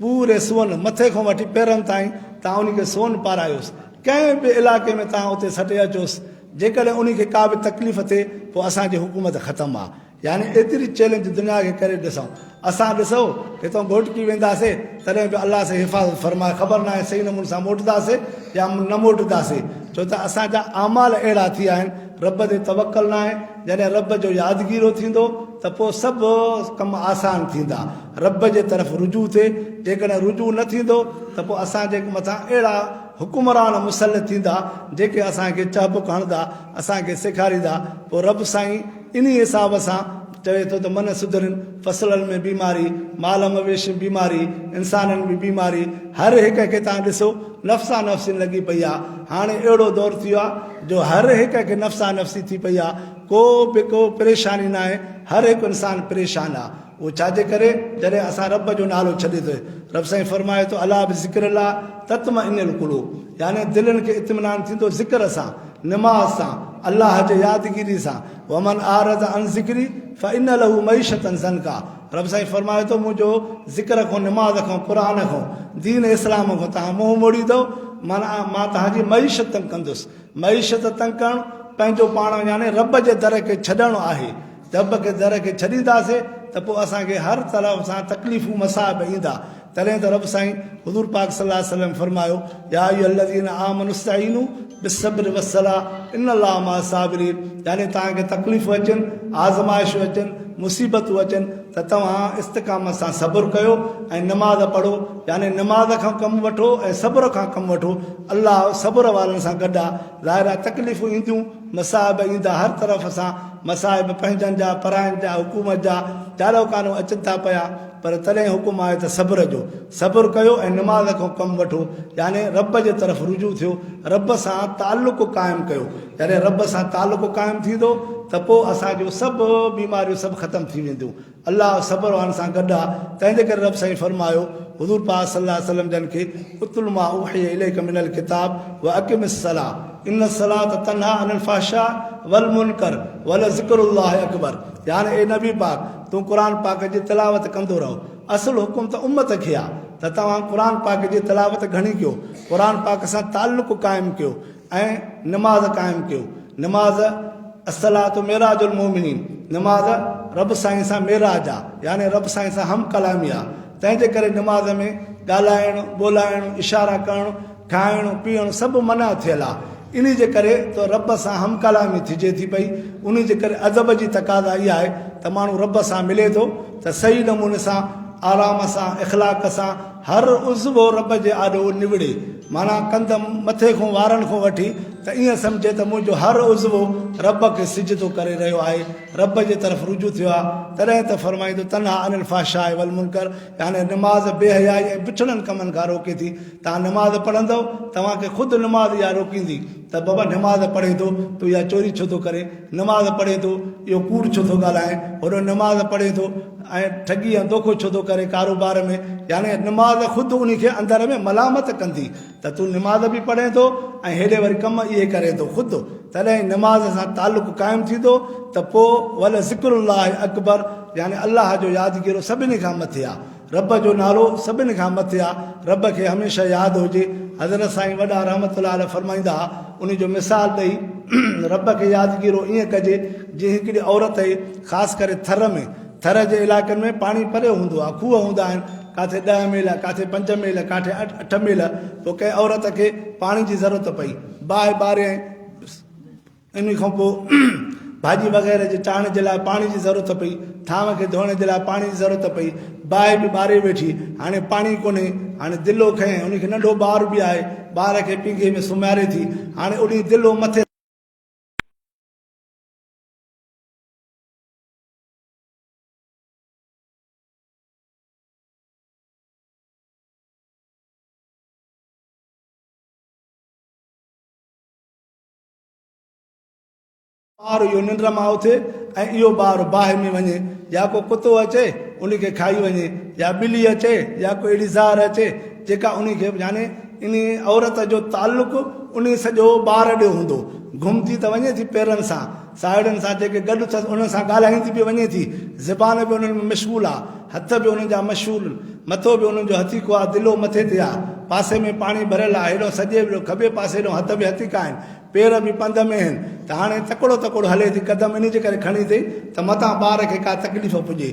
पूरे सोन मथे खां वठी पेरनि ताईं तव्हां उनखे सोन पारायोसि, कंहिं बि इलाइक़े में तव्हां उते सटे अचोसि, जेकॾहिं उनखे का बि तकलीफ़ थिए पोइ असांजी हुकूमत ख़तमु आहे। यानी एतिरी चैलेंज दुनिया खे करे ॾिसूं। असां ॾिसो हितां घोटकी वेंदासीं तॾहिं बि अलाह सां हिफ़ाज़त फरमाए, ख़बर न आहे सही नमूने सां मोटंदासीं या न मोटंदासीं, छो त असांजा अमाल अहिड़ा थी विया आहिनि, रब ते तवकल न आहे। जॾहिं रब जो यादगीरो थींदो त पोइ सभु कम आसान थींदा, रब जे तरफ़ रुजू थिए। जेकॾहिं रुजू न थींदो त पोइ असांजे मथां अहिड़ा हुकुमरान मुसलत थींदा जेके असांखे चहबक हणंदा, असांखे सेखारींदा। पोइ रब साईं इन हिसाब सां चवे थो त मन सुधरनि, फसलनि में बीमारी, माल मवेशी बीमारी, इंसाननि में बीमारी, हर हिक खे तव्हां ॾिसो नफ़्सा नफ़्सी लॻी पई आहे। हाणे अहिड़ो दौरु थी वियो आहे जो हर हिक खे नफ़्सा नफ़्सी थी पई आहे, को बि को परेशानी न आहे, हर हिकु इंसानु परेशान आहे। उहो छाजे करे? जॾहिं असां रब जो नालो छॾे थो। रब साईं फरमाए थो अला बि ज़िक्र ला तत्मइन्नुल क़ुलूब, यानी दिलनि खे इत्मिनान थींदो ज़िक्र सां, निमाज़ सां, अलाह जे यादगिरी सां। वमन आरज़ अन ज़िक्री फ़इन्न लहू मईशतन ज़नका। रब साईं फरमाए थो मुंहिंजो ज़िक्र खां, निमाज़ खां, क़ुरान खां, दीन इस्लाम खां तव्हां मुंहुं मोड़ींदो, माना मां तव्हांजी मईशत तंग कंदुसि। मईशत तंग करणु पंहिंजो पाण यानी रब जे दर खे छॾणु आहे। रब खे दर खे छॾींदासीं त पोइ असांखे हर तरफ़ सां तकलीफ़ूं मसाइब ईंदा। तॾहिं त रब साईं हुज़ूर पाक सल्लल्लाहु अलैहि वसल्लम फरमायो या अय्युहल्लज़ीन आमनु इस्तईनु बिस्सब्र वस्सलाह इन्नल्लाह मअस साबिरीन। यानी तव्हांखे तकलीफ़ूं अचनि, आज़माइशूं अचनि, मुसीबतूं अचनि त तव्हां इस्तिक़ामत सां सब्र कयो ऐं नमाज़ पढ़ो। यानी नमाज़ खां कमु वठो ऐं सब्र खां कमु वठो। अलाह सब्र वारनि सां गॾु आहे। ज़ाहिर आहे तकलीफ़ूं ईंदियूं, मसाइब ईंदा हर तरफ़ सां, मसाइब पंहिंजनि जा, परायनि जा, हुकूमत जा, चालो कानो अचनि था पिया, पर तॾहिं हुकुम आहे त सब्र जो, सब्र कयो ऐं नमाज़ खां कमु वठो। यानी रब जे तरफ़ रुजू थियो, रब सां ताल्लुक़ु क़ाइमु कयो। जॾहिं रब सां ताल्लुक़ु क़ाइमु थींदो त पोइ असांजो सभु बीमारियूं सभु ख़तमु थी वेंदियूं। अलाह सब्र वारनि सां गॾु आहे। तंहिंजे करे रब साईं फरमायो हुज़ूर पाक सल्लल्लाहु अलैहि वसल्लम जन खे उतुल मा उहिय इलैका मिनल किताब व अक़िमिस सलाह इन सलात तन्हा अनिल फ़हशा वल मुनकर वल ज़िक्रुल्लाह अकबर। यानी ए नबी पाक तूं क़ुर पाक जी तिलावत कंदो रहो। असुल हुकुम त उम्मत खे आहे त तव्हां क़ुर पाक जी तिलावत घणी कयो, क़ुर पाक सां ताल्लुक़ु क़ाइमु कयो ऐं निमाज़ क़ाइमु कयो। निमाज़ असलातु मेराजुल मोमिनीन, निमाज़ रब साईं सां मेराज आहे, यानी रब साईं सां हम कलामी आहे। तंहिंजे करे निमाज़ में ॻाल्हाइणु, ॿोलाइणु, इशारा करणु, खाइणु पीअणु सभु मना थियल आहे। इन जे करे त रब सां हम कलामी थिजे थी पई। उन जे करे अदब जी तक़ाज़ा इहा आहे त माण्हू रब सां मिले थो त सही नमूने सां, आराम सां, इख़लाक़ सां हर उज़्वो रब जे आॾो निविड़े। माना कंध मथे खां वारनि खां वठी त ईअं सम्झे त मुंहिंजो हर उज़्वो रब खे सिजदो करे रहियो आहे, रब जे तरफ़ रुजू थियो आहे। तॾहिं त फरमाईंदो तन्हा अनिल फ़हशाए वल मुनकर, यानी निमाज़ बेहयाई ऐं बिछड़नि कमनि खां रोके थी। तव्हां निमाज़ पढ़ंदव तव्हांखे ख़ुदि निमाज़ इहा रोकींदी त बाबा निमाज़ पढ़े थो तूं इहा चोरी छो थो करे, निमाज़ पढ़े थो इहो कूड़ छो थो ॻाल्हाए, होॾो निमाज़ पढ़े थो ऐं ठगी ऐं धोखो छो थो करे कारोबार में। यानी निमाज़ ख़ुदि उन खे अंदर में मलामत कंदी त तूं निमाज़ बि पढ़े थो ऐं हेॾे वरी कम इहे करे थो ख़ुदि। तॾहिं निमाज़ सां ताल्लुक़ु क़ाइमु थींदो त पोइ वल ज़िक्रुल्लाह अकबर, यानी अलाह जो यादगिरो सभिनी खां मथे आहे, रब जो नालो सभिनी खां मथे आहे। रब खे हमेशह यादि हुजे। हज़रत साईं वॾा रहमतुल्लाह अलैह फरमाईंदा हुआ, उन जो मिसाल ॾेई रब खे यादगिरो ईअं कजे जीअं हिकिड़ी औरत आहे, ख़ासि करे थर में, थर जे इलाइक़नि में पाणी परियो हूंदो आहे, खूह हूंदा आहिनि, किथे 10 मील, किथे 5 मील, किथे 8 मील। पोइ कंहिं औरत खे पाणी जी ज़रूरत पई, बाहि ॿारे, इन खां पोइ भाॼी वग़ैरह जे चाढ़ण जे लाइ पाणी जी ज़रूरत पई, थांव खे धोइण जे लाइ पाणी जी ज़रूरत पई, बाहि बि ॿारे वेठी, हाणे पाणी कोन्हे। हाणे दिलो खएं, उनखे नंढो ॿार बि आहे, ॿार खे पींघे में सुम्हारे थी, हाणे उन दिलो मथे ॿार इहो निंड मां उथे ऐं इहो ॿार बाहि में वञे, या को कुतो अचे उनखे खाई वञे, या ॿिली अचे, या कोई अहिड़ी ज़ार अचे जेका उन खे यानी इन औरत जो ताल्लुक़ उन सॼो ॿार ॾियो हूंदो घुमंदी त वञे थी पेरनि सां साहेड़ियुनि सां जेके गॾु अथसि उन्हनि सां ॻाल्हाईंदी बि वञे थी ज़बान बि उन्हनि में मशगूल आहे हथ बि उन्हनि जा मशहूर मथो बि उन्हनि जो हथीको आहे दिलो मथे ते आहे पासे में पाणी भरियल आहे हेॾो सॼे खॿे पासे हेॾो हथ बि हथीका आहिनि पेर बि पंध में आहिनि त हाणे तकिड़ो तकिड़ो हले थी कदम इन जे करे खणी अथई त मथां ॿार खे का तकलीफ़ पुॼे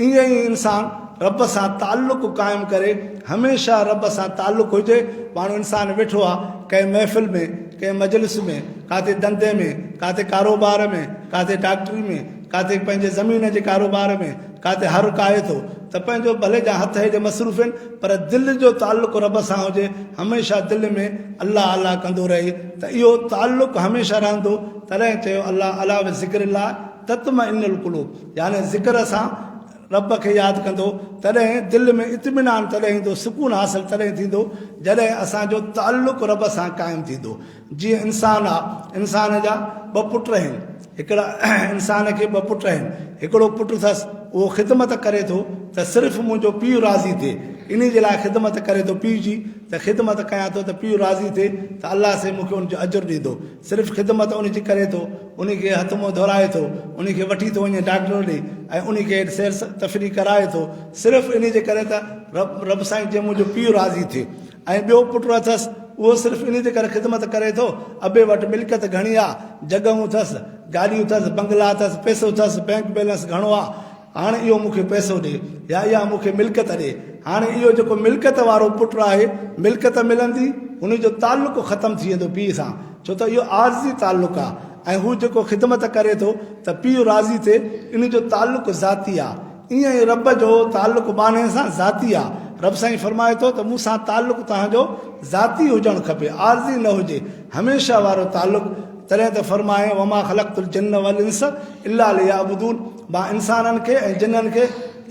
ईअं ई इंसानु रब सां ताल्लुक़ क़ाइमु करे हमेशह रब सां ताल्लुक़ हुजे माण्हू इंसानु वेठो आहे कंहिं महफ़िल में कंहिं मजलिस में काथे धंधे में काथे कारोबार में काथे डॉक्टरी में काथे पंहिंजे ज़मीन जे कारोबार में काथे हर काए थो त पंहिंजो भले जा हथ हेॾे मसरूफ़ आहिनि पर दिलि जो ताल्लुक़ रब सां हुजे हमेशह दिलि में अलाह अलाह कंदो रहे त इहो ताल्लुक़ हमेशह रहंदो तॾहिं चयो अलाह अलाह बि ज़िक्र लाइ तत्मइनुल क़ुलूब यानी ज़िक्र सां रब खे यादि कंदो तॾहिं दिलि में इत्मिनान तॾहिं ईंदो सुकून हासिलु तॾहिं थींदो जॾहिं असांजो ताल्लुक़ रब सां क़ाइमु थींदो जीअं इंसानु आहे इंसान जा ॿ पुट आहिनि हिकिड़ा इंसान खे ॿ पुट आहिनि हिकिड़ो पुटु अथसि उहो ख़िदमत करे थो त सिर्फ़ु मुंहिंजो पीउ राज़ी थिए इन जे लाइ ख़िदमत करे थो पीउ जी त ख़िदमत कयां थो त पीउ राज़ी थिए त अलाह से मूंखे उनजो अजुरु ॾींदो सिर्फ़ु ख़िदमत उनजी करे थो उनखे हथ मुंहुं धोराए थो उनखे वठी थो वञे डॉक्टर ॾे ऐं उनखे सैर तफ़री कराए थो सिर्फ़ु इन जे करे त रब साईं जे मुंहिंजो पीउ राज़ी थिए ऐं ॿियो पुटु अथसि उहो सिर्फ़ु इन जे करे ख़िदमत करे थो अबे वटि मिल्कियत घणी आहे जॻहियूं अथसि गाॾियूं अथसि बंगला अथसि पैसो अथसि बैंक बैलेंस घणो आहे हाणे इहो मूंखे पैसो ॾे या इहा मूंखे मिल्कियत ॾे हाणे इहो जेको मिल्कियत वारो पुटु आहे मिल्कियत मिलंदी हुनजो ताल्लुक़ ख़तमु थी वेंदो पीउ सां छो त इहो आर्ज़ी ताल्लुक़ आहे ऐं हू जेको ख़िदमत करे थो त पीउ राज़ी थिए इन जो ताल्लुक़ ज़ाती आहे ईअं ई रब जो ताल्लुक़ बाने सां ज़ाती आहे रब साईं फरमाए थो त मूंसां ताल्लुक़ तव्हांजो ज़ाती हुजणु खपे आर्ज़ी न हुजे हमेशह वारो ताल्लुक़ तॾहिं त फरमाए वमा ख़लक़तुल जिन्न वल इंस इल्ला लियअबुदून मां इंसाननि खे ऐं जिन्ननि खे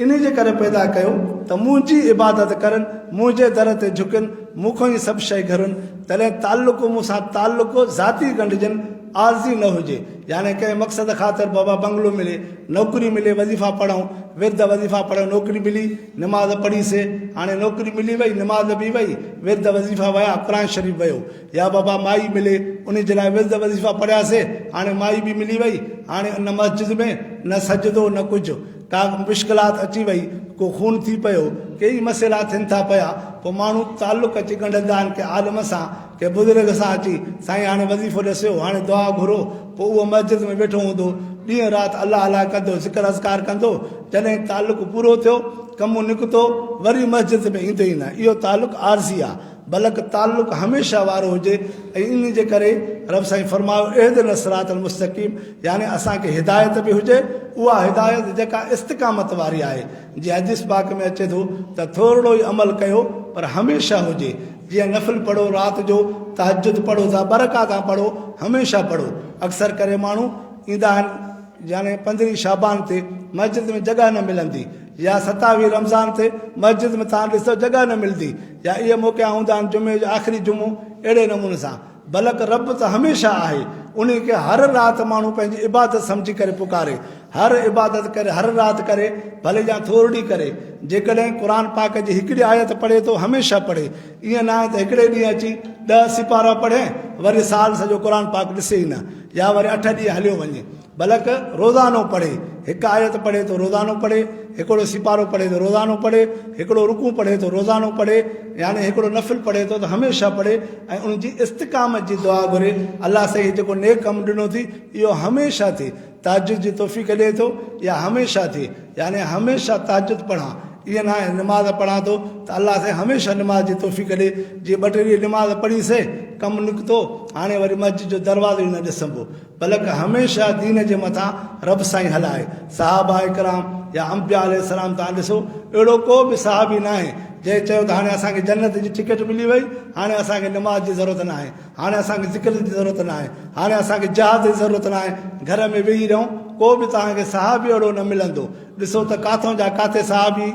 इन जे करे पैदा कयो त मुंहिंजी इबादत करनि मुंहिंजे दर ते झुकनि मूंखां ई सभु शइ घुरनि तॾहिं ताल्लुक़ मूंसां ताल्लुक़ ज़ाती ॻंढिजनि आर्ज़ी न हुजे यानी कंहिं मक़सद ख़ातिर बाबा बंगलो मिले नौकिरी मिले वज़ीफ़ा पढ़ूं विर्द वज़ीफ़ा पढ़ूं नौकिरी मिली निमाज़ पढ़ीसीं हाणे नौकिरी मिली वई निमाज़ बि वई विर्द वज़ीफ़ा विया क़ुरान शरीफ़ वियो या बाबा माई मिले उन जे लाइ विर्द वज़ीफ़ा पढ़ियासीं हाणे माई बि मिली वई हाणे उन मस्जिद में न सजदो न कुझु का मुश्किलात अची वई को खून थी पियो कई मसइला थियनि था पिया पोइ माण्हू ताल्लुक़ अची ॻंढंदा आहिनि के आलिम सां के बुज़ुर्ग सां अची साईं हाणे वज़ीफ़ो ॾिसियो हाणे दुआ घुरो पोइ उहो मस्जिद में वेठो हूंदो ॾींहुं राति अलाह अलाह कंदो ज़िक्र अज़कार कंदो जॾहिं ताल्लुक़ पूरो थियो कमु निकितो वरी मस्जिद में ईंदो ई न इहो ताल्लुक़ आर्ज़ी आहे बल्कि ताल्लुक़ हमेशह वारो हुजे ऐं इन जे करे रब साईं फरमायो इहदिन सिरातल मुस्तक़ीम यानी असांखे हिदायत बि हुजे उहा हिदायत जेका इस्तिक़ामत वारी आहे जीअं हदीस पाक में अचे थो त थोरो ई अमल कयो पर हमेशह हुजे जीअं नफ़िल पढ़ो राति जो तहजुद पढ़ो था बरका था पढ़ो हमेशह पढ़ो अक्सर करे माण्हू ईंदा आहिनि यानी 15 शाबान ते मस्जिद में जॻह न मिलंदी या 27 रमज़ान ते मस्जिद में तव्हां ॾिसो जॻह न मिलंदी या इहे मौक़ा हूंदा आहिनि जुमे जो आख़िरी जुमो अहिड़े नमूने सां बल्कि रब त हमेशह आहे उन खे हर राति माण्हू पंहिंजी इबादत सम्झी करे पुकारे हर इबादत करे हर राति करे भले या थोरी करे जेकॾहिं क़ुर पाक जी हिकिड़ी आयत पढ़े थो हमेशह पढ़े ईअं न आहे त हिकिड़े ॾींहुं अची 10 सिपारा पढ़े वरी साल सॼो क़ुर पाक ॾिसे ई न या वरी 8 ॾींहं हलियो वञे बल्कि रोज़ानो पढ़े हिकु आयत पढ़े थो रोज़ानो पढ़े हिकिड़ो सिपारो पढ़े थो रोज़ानो पढ़े हिकिड़ो रुकू पढ़े थो रोज़ानो पढ़े यानी हिकिड़ो नफ़िल पढ़े थो त हमेशह पढ़े ऐं उनजी इस्तिक़ामत जी दुआ घुरे अलाह साईं जेको नेक कमु ॾिनो थी इहो हमेशह थिए तहजुद जी तौफ़ीक़ ॾिए थो या हमेशह थिए यानी हमेशह तहजुद पढ़ां ईअं न आहे निमाज़ पढ़ां थो त अलाह साईं हमेशह निमाज़ जी तौफ़ीक़ ॾिए जीअं 2 ॾींहं निमाज़ पढ़ीसीं कमु निकितो हाणे वरी मस्जिद जो दरवाज़ो ई न ॾिसंबो बल्कि हमेशह दीन जे मथां रब साईं हलाए सहाबा इकराम या अंबिया अलैहिस्सलाम तव्हां ॾिसो अहिड़ो को बि सहाबी न आहे जंहिं चयो त हाणे असांखे जन्नत जी टिकट मिली वई हाणे असांखे निमाज़ जी ज़रूरत न आहे हाणे असांखे ज़िक्र जी ज़रूरत न आहे हाणे असांखे जहाद जी ज़रूरत न आहे घर में वेही रहूं को बि तव्हांखे सहाबी अहिड़ो न मिलंदो ॾिसो त किथां जा किथे सहाबी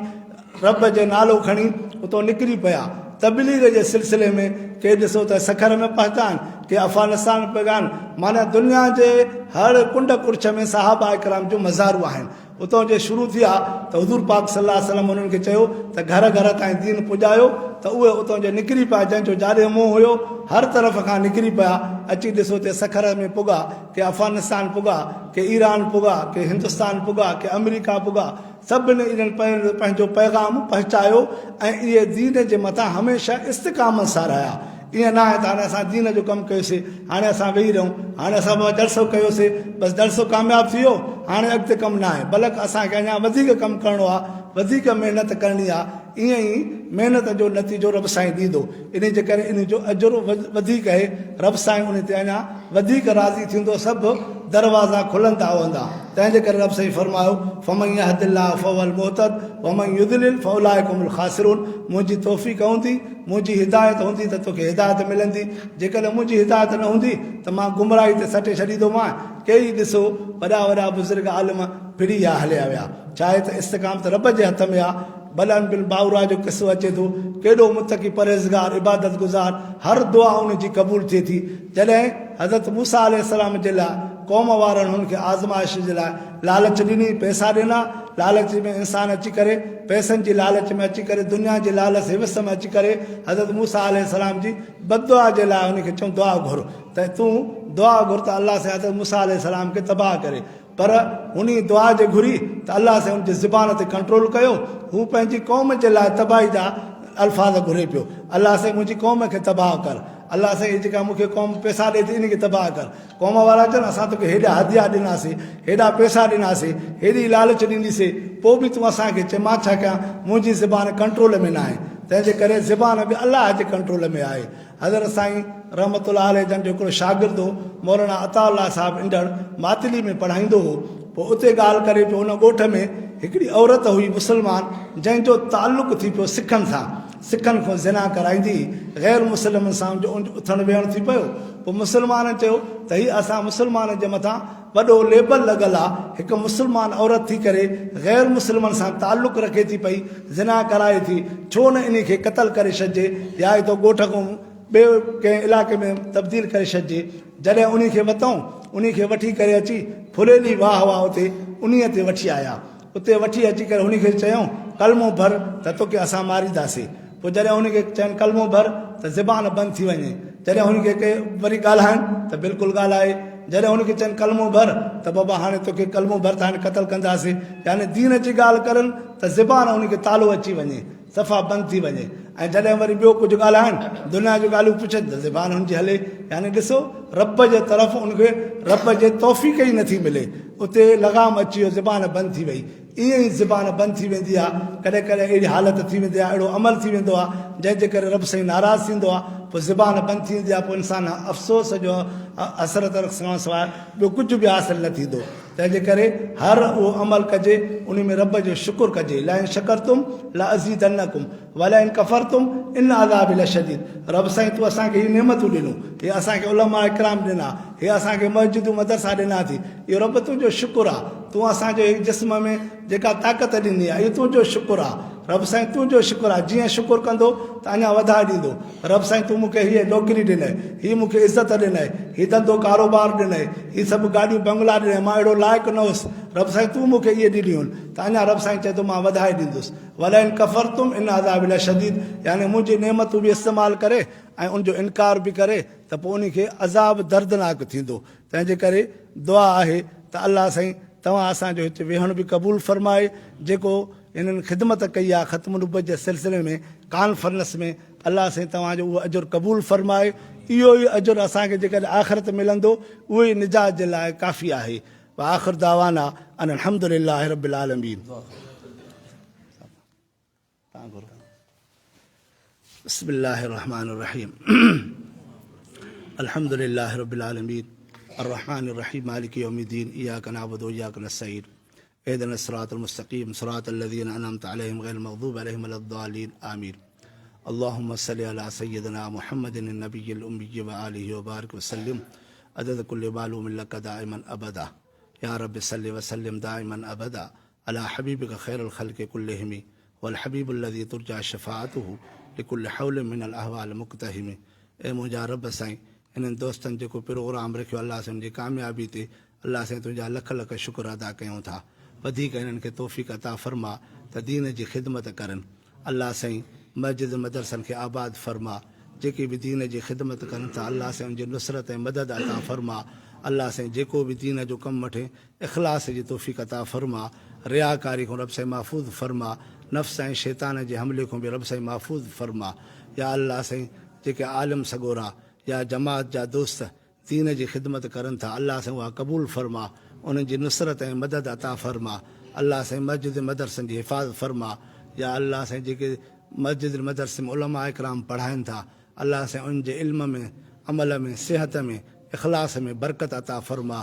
रब जो नालो खणी उतां निकिरी पिया तबलीग जे सिलसिले में के ॾिसो त सखर में पहुता आहिनि, के अफ़गानिस्तान में पिया आहिनि, माना दुनिया जे हर कुंड कुर्छ में सहाबा इकराम जूं मज़ारूं आहिनि। उतां जे शुरू थिया त हुज़ूर पाक सल्लल्लाहु अलैहि वसल्लम उन्हनि खे चयो त घर घर ताईं दीन पुॼायो, त उहे उतां जो निकिरी पिया, जंहिंजो जाॾे मुंहुं हुयो हर तरफ़ खां निकिरी पिया, अची ॾिसो त सखर में पुॻा, के अफ़गानिस्तान पुॻा, के ईरान पुॻा, के हिंदुस्तान पुॻा, के अमेरिका पुॻा, सभिनी इन्हनि पंहिंजो पैगाम पहुचायो ऐं इहे दीन जे मथां हमेशह इस्तिक़ामत सां रहिया। ईअं न आहे त हाणे असां दीन जो कमु कयोसीं, हाणे असां वेही रहूं, हाणे असां जलसो कयोसीं, बसि जलसो कामयाबु थी वियो, हाणे अॻिते कमु न आहे, बल्कि असांखे अञा वधीक कमु करिणो आहे, वधीक महिनत करणी आहे। ईअं ई महिनत जो नतीजो रब साईं ॾींदो, इन जे करे इन जो अजुर वधीक आहे, रब साईं उन ते अञा वधीक राज़ी थींदो, सभु दरवाज़ा खुलंदा वेंदा। तंहिंजे करे रब साईं फरमायो फमन यहदिल्लाहु फहुवल मुहतद वमन युद्लिल फउलाइका हुमुल ख़ासिरून। मुंहिंजी तौफ़ीक़ हूंदी, मुंहिंजी हिदायत हूंदी त तोखे हिदायत मिलंदी, जेकॾहिं मुंहिंजी हिदायत न हूंदी त मां गुमराही ते सटे छॾींदोमांइ। कई ॾिसो वॾा वॾा बुज़ुर्ग आलिम फिरी विया, हलिया विया, चाहे त इस्तिक़ामत रब जे हथ में आहे। बलन बिन बाउरा जो किसो अचे थो, केॾो मुतक़ी परहेज़गार इबादत गुज़ार, हर दुआ उन जी क़बूल थिए थी। जॾहिं हज़रत मूसा अलैहिस्सलाम जे लाइ क़ौम वारनि हुनखे आज़माइश जे लाइ लालच ॾिनी, पैसा ॾिना, लालच में इंसान अची करे, पैसनि जी लालच में अची करे, दुनिया जे लालच हिवस में अची करे हज़रत मूसा अलैहिस्सलाम जी बददुआ जे लाइ हुनखे चऊं दुआ घुर, त तूं दुआ घुर त अलाह से हज़रत मूसा अलैहिस्सलाम खे तबाह करे। पर उन दुआ जे घुरी त अलाह से हुनजी ज़ुबान ते कंट्रोल कयो, हू पंहिंजी क़ौम जे लाइ तबाही जा अल्फाज़ घुरे पियो, अलाह से मुंहिंजी क़ौम खे तबाह कर, अलाह से जेका मूंखे क़ौम पैसा ॾिए थी इनखे तबाह कर। क़ौम वारा चवनि असां तोखे हेॾा हदिया ॾिनासीं, हेॾा पैसा ॾिनासीं, हेॾी लालच ॾींदीसीं, पोइ बि तूं असांखे चए मां छा कयां, मुंहिंजी ज़ुबान कंट्रोल में न आहे। तंहिंजे करे ज़ुबान बि अलाह जे कंट्रोल में आहे। हज़रत साईं रहमतुल्लाह अलैह जन जो हिकिड़ो शागिर्द हो, मौलाना अताउल्लाह साहिबु इंदड़, मातली में पढ़ाईंदो हो। पोइ उते ॻाल्हि करे पियो, उन ॻोठ में हिकिड़ी औरत हुई मुस्लमान, जंहिंजो ताल्लुक़ु थी पियो सिखनि सां, सिखनि खां ज़िना कराईंदी, ग़ैर मुस्लिमनि सां उथणु वेहणु थी पियो। पोइ मुस्लमाननि चयो त हीअ असां मुस्लमाननि जे मथां वॾो लेबल लॻल आहे, हिकु मुस्लमान औरत थी करे ग़ैर मुस्लिमनि सां ताल्लुक़ु रखे थी पई, ज़िना कराए थी, छो न इन खे क़तलु करे छॾिजे या तो ॻोठ खां ॿिए कंहिं इलाइक़े में तब्दील करे छॾिजे। जॾहिं उन खे वरितऊं, उन खे वठी करे अची फुलेली वाह वाह उते उन ते वठी आया, उते वठी अची करे हुनखे चयूं कलमो भर त तोखे असां मारींदासीं। पोइ जॾहिं हुनखे चवनि कलमो भर त ज़बान बंदि थी वञे, जॾहिं हुनखे के वरी ॻाल्हाइनि त बिल्कुलु ॻाल्हाए, जॾहिं हुनखे चवनि कलमो भर त बाबा हाणे तोखे कलमो भर त हाणे क़तलु कंदासीं, यानी दीन जी ॻाल्हि करनि त ज़बान हुनखे तालो अची वञे, सफ़ा बंदि थी वञे। ऐं जॾहिं वरी ॿियो कुझु ॻाल्हाइनि, दुनिया जूं ॻाल्हियूं पुछनि त ज़बान हुनजी हले। यानी ॾिसो रब जे तरफ़ उनखे रब जे तौफ़ीक़ ई नथी मिले, उते लॻाम अची वियो, ज़बान बंदि थी वई। ईअं ई ज़बान बंदि थी वेंदी आहे, कॾहिं कॾहिं अहिड़ी हालत थी वेंदी आहे, अहिड़ो अमल थी वेंदो आहे जंहिंजे करे रब साईं नाराज़ थींदो आहे, पोइ ज़बान बंदि थी वेंदी आहे, पोइ इंसान अफ़सोस जो असरत खां सवाइ ॿियो कुझु बि हासिलु न थींदो। तंहिंजे करे हर उहो अमल कजे, उन में रब जो शुकुरु कजे। लाइन शकरतुम ला अज़ीदन्नकुम वलाइन कफ़रतुम इन अज़ाबी लशदीद। रब साईं तूं असांखे हीअ नेमतूं ॾिनूं, हीअ असांखे उलमा इकराम ॾिना, हीअ असांखे मस्जिदूं मदरसा ॾिना थी, इहो रब तुंहिंजो शुकुरु आहे। तूं असांजो हिकु जिस्म में जेका ताक़त ॾिनी आहे, इहो तुंहिंजो शुकुरु आहे। रब साईं तुंहिंजो शुकुरु आहे, जीअं शुकुरु कंदो त अञा वधाए ॾींदो। रब साईं तूं मूंखे हीअ नौकिरी ॾिनई, हीअ मूंखे इज़त ॾिनई, हीअ धंधो कारोबार ॾिनई, हीअ सभु गाॾियूं बंगला ॾिनई, मां अहिड़ो लाइक़ु न हुउसि, रब साईं तूं मूंखे इहे ॾिनियूं आहिनि, त अञा रब साईं चए थो मां वधाए ॾींदुसि। वलाइन कफ़रतुम इन अज़ाबी लशदीद, यानी मुंहिंजी नेमतूं बि इस्तेमालु करे ऐं उनजो इनकार बि करे त पोइ उनखे अज़ाब दर्दनाक थींदो। तंहिंजे करे दुआ आहे त अलाह साईं तव्हां असांजो हिते वेहण बि क़बूलु फ़रमाए, जेको इन्हनि ख़िदमत कई आहे ख़त्म नबुवत जे सिलसिले में कॉन्फ्रेंस में, अलाह साईं तव्हांजो उहो अजुर क़बूलु फ़रमाए। इहो ई अजुर असांखे जेकॾहिं आख़िरत मिलंदो, उहो ई निजात जे लाइ काफ़ी आहे। आख़िर दावाना अन अल्हम्दुलिल्लाहि रब्बिल आलमीन। बिस्मिल्लाहिर रहमानिर रहीम। अल्हम्दुलिल्लाहि रब्बिल आलमीन अर्रहमानिर रहीम मालिकि यौमिद्दीन इय्याका नअबुदु व इय्याका नस्तईन इहदिना सिरातल मुस्तक़ीम सिरातल लज़ीना अनअमता अलैहिम गैरिल मग़दूबि अलैहिम वलद्दालीन आमीन। अल्लाहुम्मा सल्लि अला सय्यिदिना मुहम्मदिन नबिय्यिल उम्मी व आलिहि व बारिक व सल्लिम अदद कुल्लि मालूमिन लक दाइमन अबदा। या रब्बि सल्लि व सल्लिम दाइमन अबदा अला हबीबिका खैरिल खल्क़ि कुल्लिहिम वल हबीबुल्लज़ी तुरजा शफ़ाअतुहु लिकुल हौल मिनल अहवाल मुक्तहिम। ए मुंहिंजा रब साईं, इन्हनि दोस्तनि जेको प्रोग्राम रखियो अलाह साईं उनजी कामयाबी ते अलाह साईं तुंहिंजा लख लख शुक्र अदा कयूं था। वधीक इन्हनि खे तौफ़ीक़ अता फरमा त दीन जी ख़िदमत करनि। अलाह साईं मस्जिद मदरसनि खे आबाद फरमा, जेके बि दीन जी ख़िदमत कनि था अलाह साईं उनजी नुसरत ऐं मदद अता फरमा। अलाह साईं जेको बि दीन जो कमु वठे इख़लास जी तौफ़ीक़ अता फरमा। रियाकारी खां रब साईं महफ़ूज़ फरमा, नफ़्स ऐं शैतान जे हमले खां बि रब साईं महफ़ूज़ फरमा। या अलाह साईं जेके आलिम सगोरा या जमात जा दोस्त दीन जी ख़िदमत करनि था अलाह साईं उहा क़बूल फरमा, उन्हनि जी नुसरत ऐं मदद अता फरमा। अलाह साईं मस्जिद मदरसनि जी हिफ़ाज़त फरमा। या अलाह साईं जेके मस्जिद मदरसे में उलमा इकराम पढ़ाइनि था अलाह साईं उन जे इल्म में, अमल में, सिहत में, इख़लास में बरकत अता फरमा।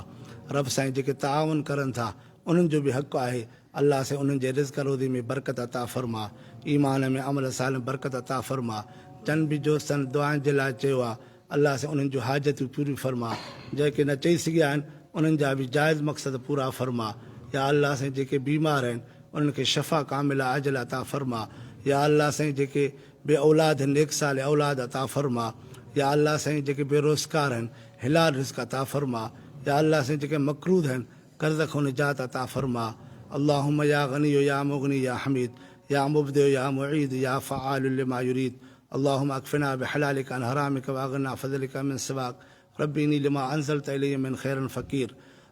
रब साईं जेके ताउन करनि था उन्हनि जो बि हक़ु आहे, अलाह साईं उन्हनि जे रिज़्क़ रोज़ी में बरकत अता फरमा, ईमान में, अमल साल में बरकत अता फरमा। जन बि दोस्तनि दुआनि जे लाइ चयो आहे अलाह साईं उन्हनि जूं हाजतूं पूरी फरमा, जेके न चई सघिया आहिनि उन्हनि जा बि जाइज़ मक़सद पूरा फरमा। या अलाह साईं जेके बीमार आहिनि उन्हनि खे शफ़ा कामिला आजिल अता फरमा। या अलाह साईं जेके बे औलाद आहिनि नेक साल औलाद अता फरमा। या अलाह साईं जेके बेरोज़गार आहिनि हिलाल रिज़्क़ अता फरमा। या अलाह साईं जेके मक़रूज़ आहिनि कर्ज़ खां निजात अता फरमा। अल्लाहुम्मा या गनी या मुगनी या हमीद या मुब्दिउ या मुईद या फ़आलु लिमा युरीद। अल्लाहुम्मा अक्फ़िना बिहलालिका अन हरामिका वअग़ना फ़ज़लिका मिन सिवाक। रब्बी इन्नी लिमा अंज़लत इलैया मिन ख़ैरिन फ़क़ीर।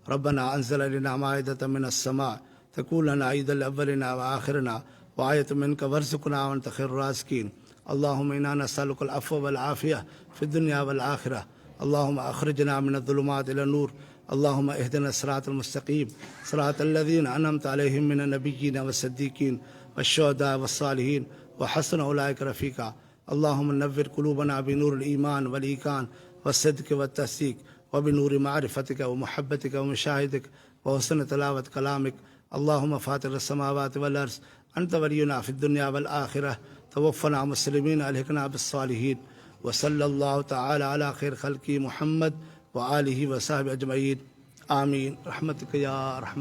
रब्बना अंज़िल अलैना माइदतम मिनस समा तकून लना ईदल अव्वलिना व आख़िरिना व आयतम मिनका वरज़ुक़ना व अंत ख़ैरुर राज़िक़ीन। अल्लाहुम्मा इन्ना नसअलुकल अफ़्व वल आफ़िया फ़िद्दुन्या वल आख़िरह। अल्लाहुम्मा अख़रिजना मिनज़्ज़ुलुमाति इलन नूर। अल्लाहुम्मा इहदिना सिरातल मुस्तक़ीम सिरातल लज़ीना अनअमत अलैहिम मिनन नबिय्यीन वस्सिद्दीक़ीन वश्शुहदाअ वस्सालिहीन व हसुन उलाइका रफ़ीक़ा। अल्लाहुम्मा नव्विर क़ुलूबना बिनूरिल ईमान वल ईक़ान वस्सिद्क़ वत्तस्दीक़ व बिनूरि मारिफ़तिका व मुहब्बतिका व मुशाहिदिक व हुस्न तिलावत कलामिक। अल्लाहुम्मा फ़ातिरस समावाति वल अर्ज़ अंत वलियुना फ़िद दुनिया वल आख़िरह तवफ़्फ़ना मुस्लिमीन अलहिक़ना बिस्सालिहीन। व सल्लल्लाहु तआला अला ख़ैर ख़ल्क़ी मुहम्मद व आलिहि व सहबिहि अजमईन। आमीन रहमतिक या रहमान।